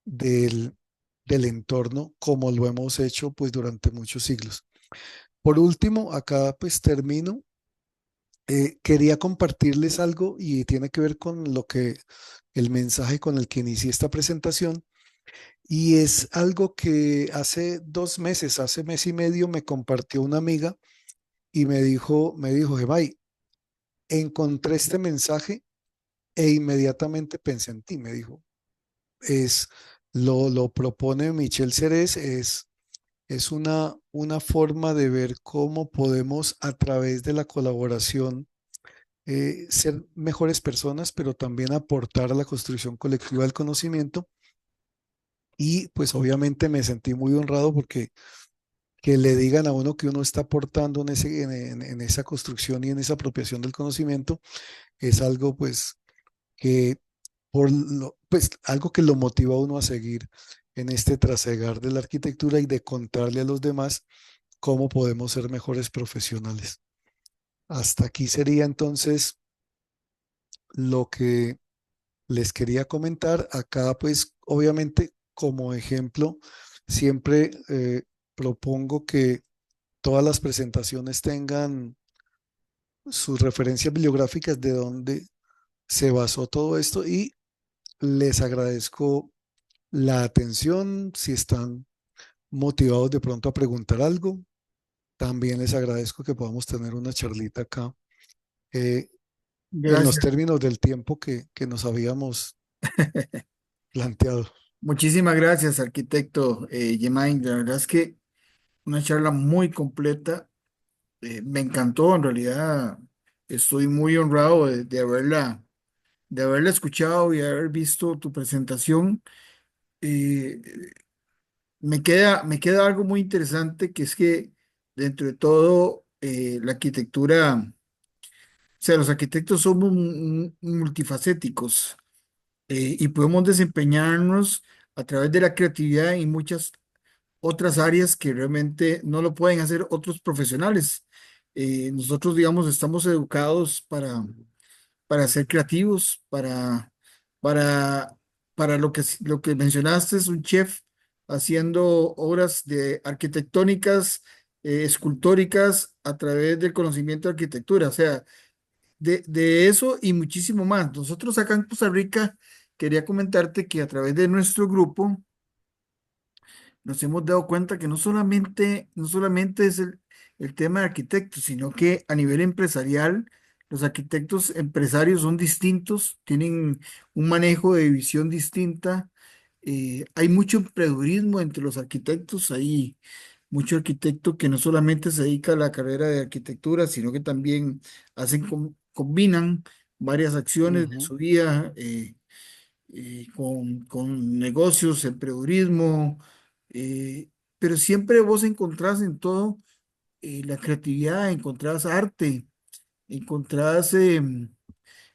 [SPEAKER 2] del, del entorno como lo hemos hecho pues durante muchos siglos. Por último, acá pues termino quería compartirles algo y tiene que ver con lo que el mensaje con el que inicié esta presentación. Y es algo que hace 2 meses, hace mes y medio, me compartió una amiga y me dijo, Gemay, encontré este mensaje e inmediatamente pensé en ti, me dijo. Es, lo propone Michel Serés, es una forma de ver cómo podemos a través de la colaboración ser mejores personas, pero también aportar a la construcción colectiva del conocimiento. Y pues obviamente me sentí muy honrado porque que le digan a uno que uno está aportando en esa construcción y en esa apropiación del conocimiento es algo pues que pues algo que lo motiva a uno a seguir en este trasegar de la arquitectura y de contarle a los demás cómo podemos ser mejores profesionales. Hasta aquí sería entonces lo que les quería comentar. Acá pues obviamente como ejemplo siempre propongo que todas las presentaciones tengan sus referencias bibliográficas de dónde se basó todo esto y les agradezco la atención. Si están motivados de pronto a preguntar algo, también les agradezco que podamos tener una charlita acá eh, en los
[SPEAKER 1] Gracias.
[SPEAKER 2] términos del tiempo que nos habíamos planteado.
[SPEAKER 1] Muchísimas gracias, arquitecto Gemain. La verdad es que una charla muy completa. Me encantó, en realidad estoy muy honrado de haberla escuchado y haber visto tu presentación. Eh, me queda algo muy interesante que es que dentro de todo la arquitectura, o sea, los arquitectos somos multifacéticos y podemos desempeñarnos a través de la creatividad en muchas otras áreas que realmente no lo pueden hacer otros profesionales. Nosotros, digamos, estamos educados para ser creativos, para, para lo que mencionaste, es un chef haciendo obras de arquitectónicas, escultóricas a través del conocimiento de arquitectura. O sea, de eso y muchísimo más. Nosotros acá en Costa Rica, quería comentarte que a través de nuestro grupo, nos hemos dado cuenta que no solamente es el tema de arquitectos, sino que a nivel empresarial, los arquitectos empresarios son distintos, tienen un manejo de visión distinta. Hay mucho emprendedurismo entre los arquitectos, hay mucho arquitecto que no solamente se dedica a la carrera de arquitectura, sino que también combinan varias acciones de
[SPEAKER 2] Ujú,
[SPEAKER 1] su vida. Con negocios, emprendedurismo, pero siempre vos encontrás en todo la creatividad, encontrás arte, encontrás,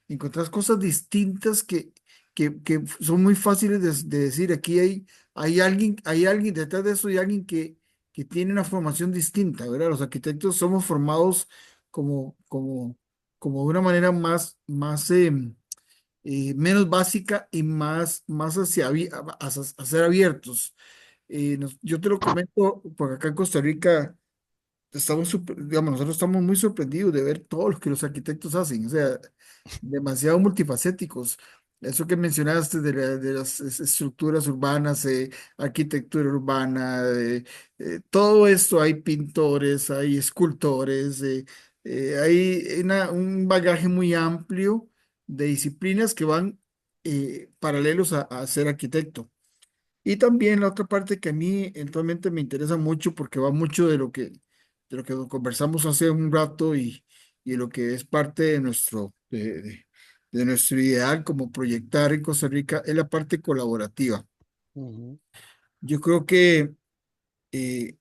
[SPEAKER 1] encontrás cosas distintas que son muy fáciles de decir. Aquí hay alguien detrás de eso y alguien que tiene una formación distinta, ¿verdad? Los arquitectos somos formados como de una manera menos básica y más a ser abiertos. Yo te lo comento porque acá en Costa Rica digamos, nosotros estamos muy sorprendidos de ver todo lo que los arquitectos hacen, o sea, demasiado multifacéticos. Eso que mencionaste de las estructuras urbanas, arquitectura urbana, todo esto, hay pintores, hay escultores, hay un bagaje muy amplio de disciplinas que van paralelos a ser arquitecto. Y también la otra parte que a mí eventualmente me interesa mucho porque va mucho de lo que conversamos hace un rato y lo que es parte de nuestro ideal como proyectar en Costa Rica es la parte colaborativa.
[SPEAKER 2] ujú,
[SPEAKER 1] Yo creo que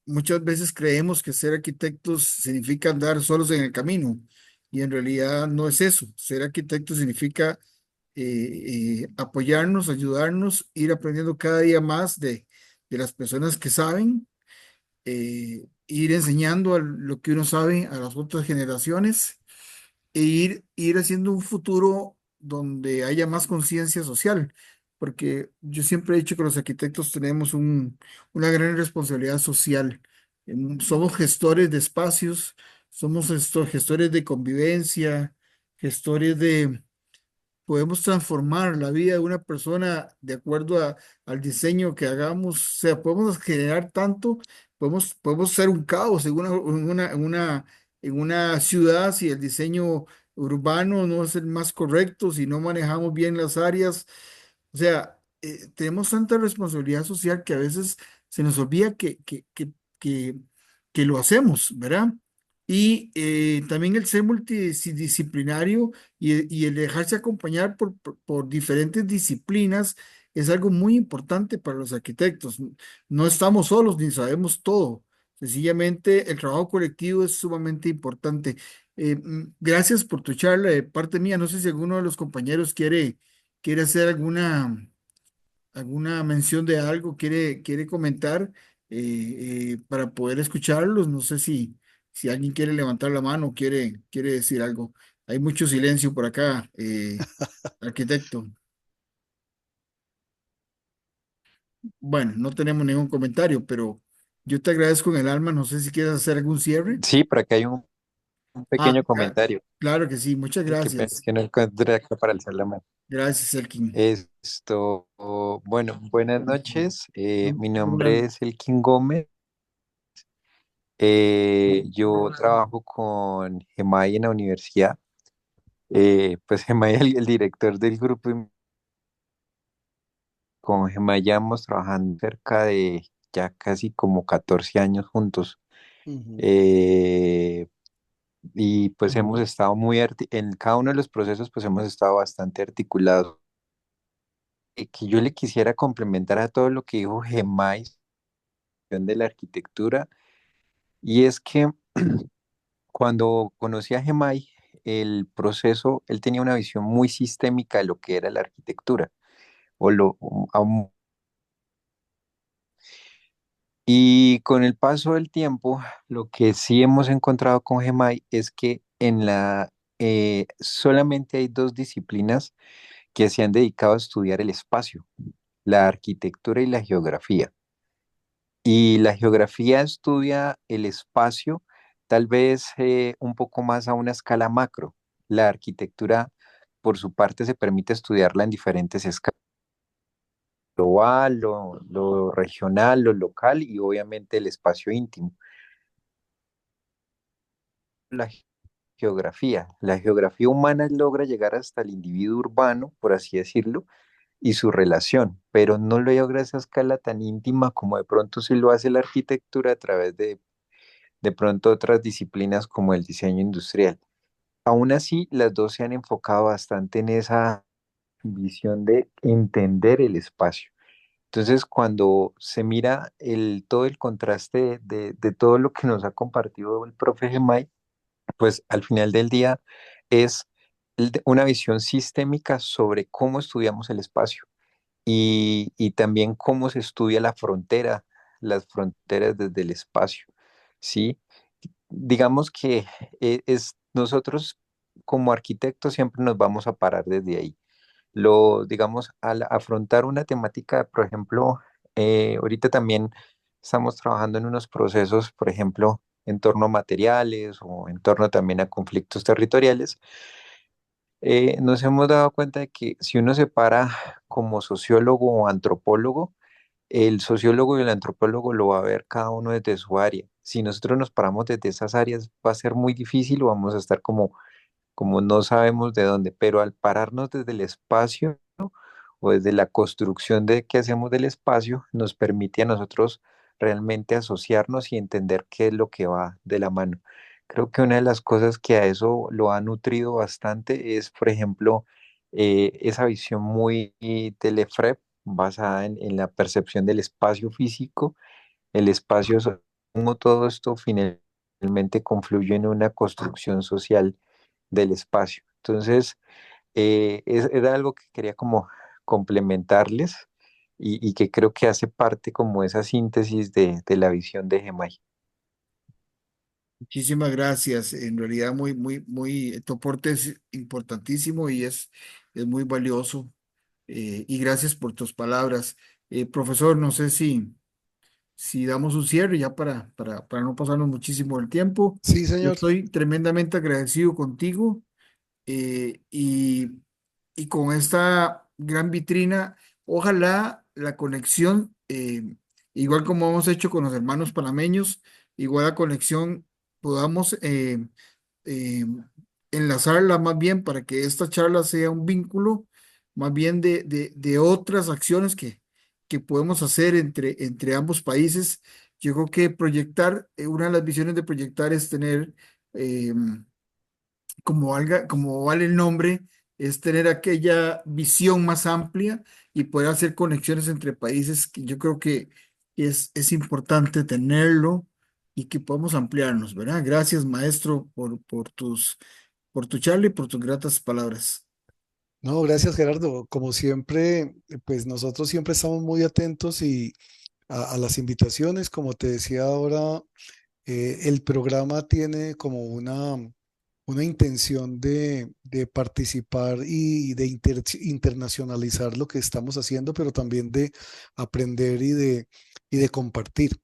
[SPEAKER 1] muchas veces creemos que ser arquitectos significa andar solos en el camino y en realidad no es eso. Ser arquitecto significa apoyarnos, ayudarnos, ir aprendiendo cada día más de las personas que saben, ir enseñando lo que uno sabe a las otras generaciones e ir haciendo un futuro donde haya más conciencia social, porque yo siempre he dicho que los arquitectos tenemos una gran responsabilidad social. Somos gestores de espacios, somos gestores de convivencia, gestores de podemos transformar la vida de una persona de acuerdo al diseño que hagamos. O sea, podemos generar tanto, podemos ser un caos en una ciudad si el diseño urbano no es el más correcto, si no manejamos bien las áreas. O sea, tenemos tanta responsabilidad social que a veces se nos olvida que, que lo hacemos, ¿verdad? Y también el ser multidisciplinario y el dejarse acompañar por diferentes disciplinas es algo muy importante para los arquitectos. No estamos solos ni sabemos todo. Sencillamente, el trabajo colectivo es sumamente importante. Gracias por tu charla de parte mía. No sé si alguno de los compañeros quiere hacer alguna mención de algo, quiere comentar para poder escucharlos. No sé si alguien quiere levantar la mano o quiere decir algo. Hay mucho silencio por acá, arquitecto. Bueno, no tenemos ningún comentario, pero yo te agradezco en el alma. No sé si quieres hacer algún cierre.
[SPEAKER 3] Sí, por acá hay un pequeño comentario.
[SPEAKER 1] Claro que sí. Muchas
[SPEAKER 3] Qué pena, es
[SPEAKER 1] gracias.
[SPEAKER 3] que no encontré acá para alzar la mano.
[SPEAKER 1] Gracias, Elkin.
[SPEAKER 3] Esto, bueno, buenas noches. Mi nombre
[SPEAKER 1] Una-
[SPEAKER 3] es Elkin Gómez. Yo trabajo con Gemay en la universidad. Pues Gemay es el director del grupo y con Gemay llevamos trabajando cerca de ya casi como 14 años juntos.
[SPEAKER 2] Ujú.
[SPEAKER 3] Eh, y pues hemos estado en cada uno de los procesos pues hemos estado bastante articulados. Que yo le quisiera complementar a todo lo que dijo Gemay de la arquitectura, y es que cuando conocí a Gemay, el proceso, él tenía una visión muy sistémica de lo que era la arquitectura, o y con el paso del tiempo, lo que sí hemos encontrado con Gemay es que solamente hay dos disciplinas que se han dedicado a estudiar el espacio, la arquitectura y la geografía. Y la geografía estudia el espacio, tal vez un poco más a una escala macro. La arquitectura, por su parte, se permite estudiarla en diferentes escalas, global, lo regional, lo local y obviamente el espacio íntimo. La la geografía humana logra llegar hasta el individuo urbano, por así decirlo, y su relación, pero no lo logra a esa escala tan íntima como de pronto sí lo hace la arquitectura a través de pronto otras disciplinas como el diseño industrial. Aún así, las dos se han enfocado bastante en esa visión de entender el espacio. Entonces, cuando se mira todo el contraste de todo lo que nos ha compartido el profe Gemay, pues al final del día es una visión sistémica sobre cómo estudiamos el espacio y también cómo se estudia las fronteras desde el espacio, ¿sí? Digamos que nosotros como arquitectos siempre nos vamos a parar desde ahí. Digamos, al afrontar una temática, por ejemplo, ahorita también estamos trabajando en unos procesos, por ejemplo, en torno a materiales o en torno también a conflictos territoriales. Nos hemos dado cuenta de que si uno se para como sociólogo o antropólogo, el sociólogo y el antropólogo lo va a ver cada uno desde su área. Si nosotros nos paramos desde esas áreas, va a ser muy difícil o vamos a estar como no sabemos de dónde, pero al pararnos desde el espacio o desde la construcción de qué hacemos del espacio, nos permite a nosotros realmente asociarnos y entender qué es lo que va de la mano. Creo que una de las cosas que a eso lo ha nutrido bastante es, por ejemplo, esa visión muy de Lefebvre, basada en la percepción del espacio físico, el espacio, como todo esto finalmente confluye en una construcción social del espacio. Entonces, era algo que quería como complementarles y que creo que hace parte como esa síntesis de la visión de Gemay.
[SPEAKER 1] Muchísimas gracias. En realidad, tu aporte es importantísimo y es muy valioso. Y gracias por tus palabras. Profesor, no sé si damos un cierre ya para no pasarnos muchísimo el tiempo.
[SPEAKER 2] Sí,
[SPEAKER 1] Yo
[SPEAKER 2] señor.
[SPEAKER 1] estoy tremendamente agradecido contigo, eh, y, y con esta gran vitrina, ojalá la conexión, igual como hemos hecho con los hermanos panameños, igual la conexión podamos eh, enlazarla más bien para que esta charla sea un vínculo más bien de otras acciones que podemos hacer entre ambos países. Yo creo que proyectar, una de las visiones de proyectar es tener, como vale el nombre, es tener aquella visión más amplia y poder hacer conexiones entre países, que yo creo que es importante tenerlo y que podamos ampliarnos, ¿verdad? Gracias, maestro, por tu charla y por tus gratas palabras.
[SPEAKER 2] No, gracias, Gerardo. Como siempre, pues nosotros siempre estamos muy atentos y a las invitaciones. Como te decía ahora, el programa tiene como una intención de participar y de internacionalizar lo que estamos haciendo, pero también de aprender y de compartir.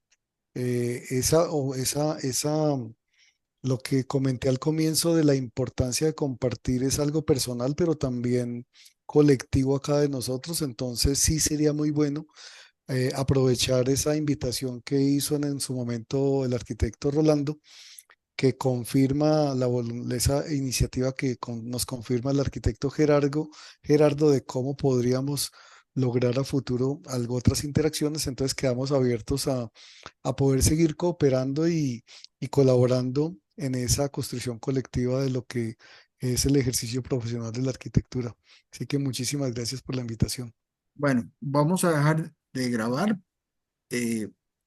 [SPEAKER 2] Lo que comenté al comienzo de la importancia de compartir es algo personal, pero también colectivo acá de nosotros. Entonces sí sería muy bueno aprovechar esa invitación que hizo en su momento el arquitecto Rolando, que confirma esa iniciativa que nos confirma el arquitecto Gerardo de cómo podríamos lograr a futuro algo, otras interacciones. Entonces quedamos abiertos a poder seguir cooperando y colaborando en esa construcción colectiva de lo que es el ejercicio profesional de la arquitectura. Así que muchísimas gracias por la invitación.
[SPEAKER 1] Bueno, vamos a dejar de grabar.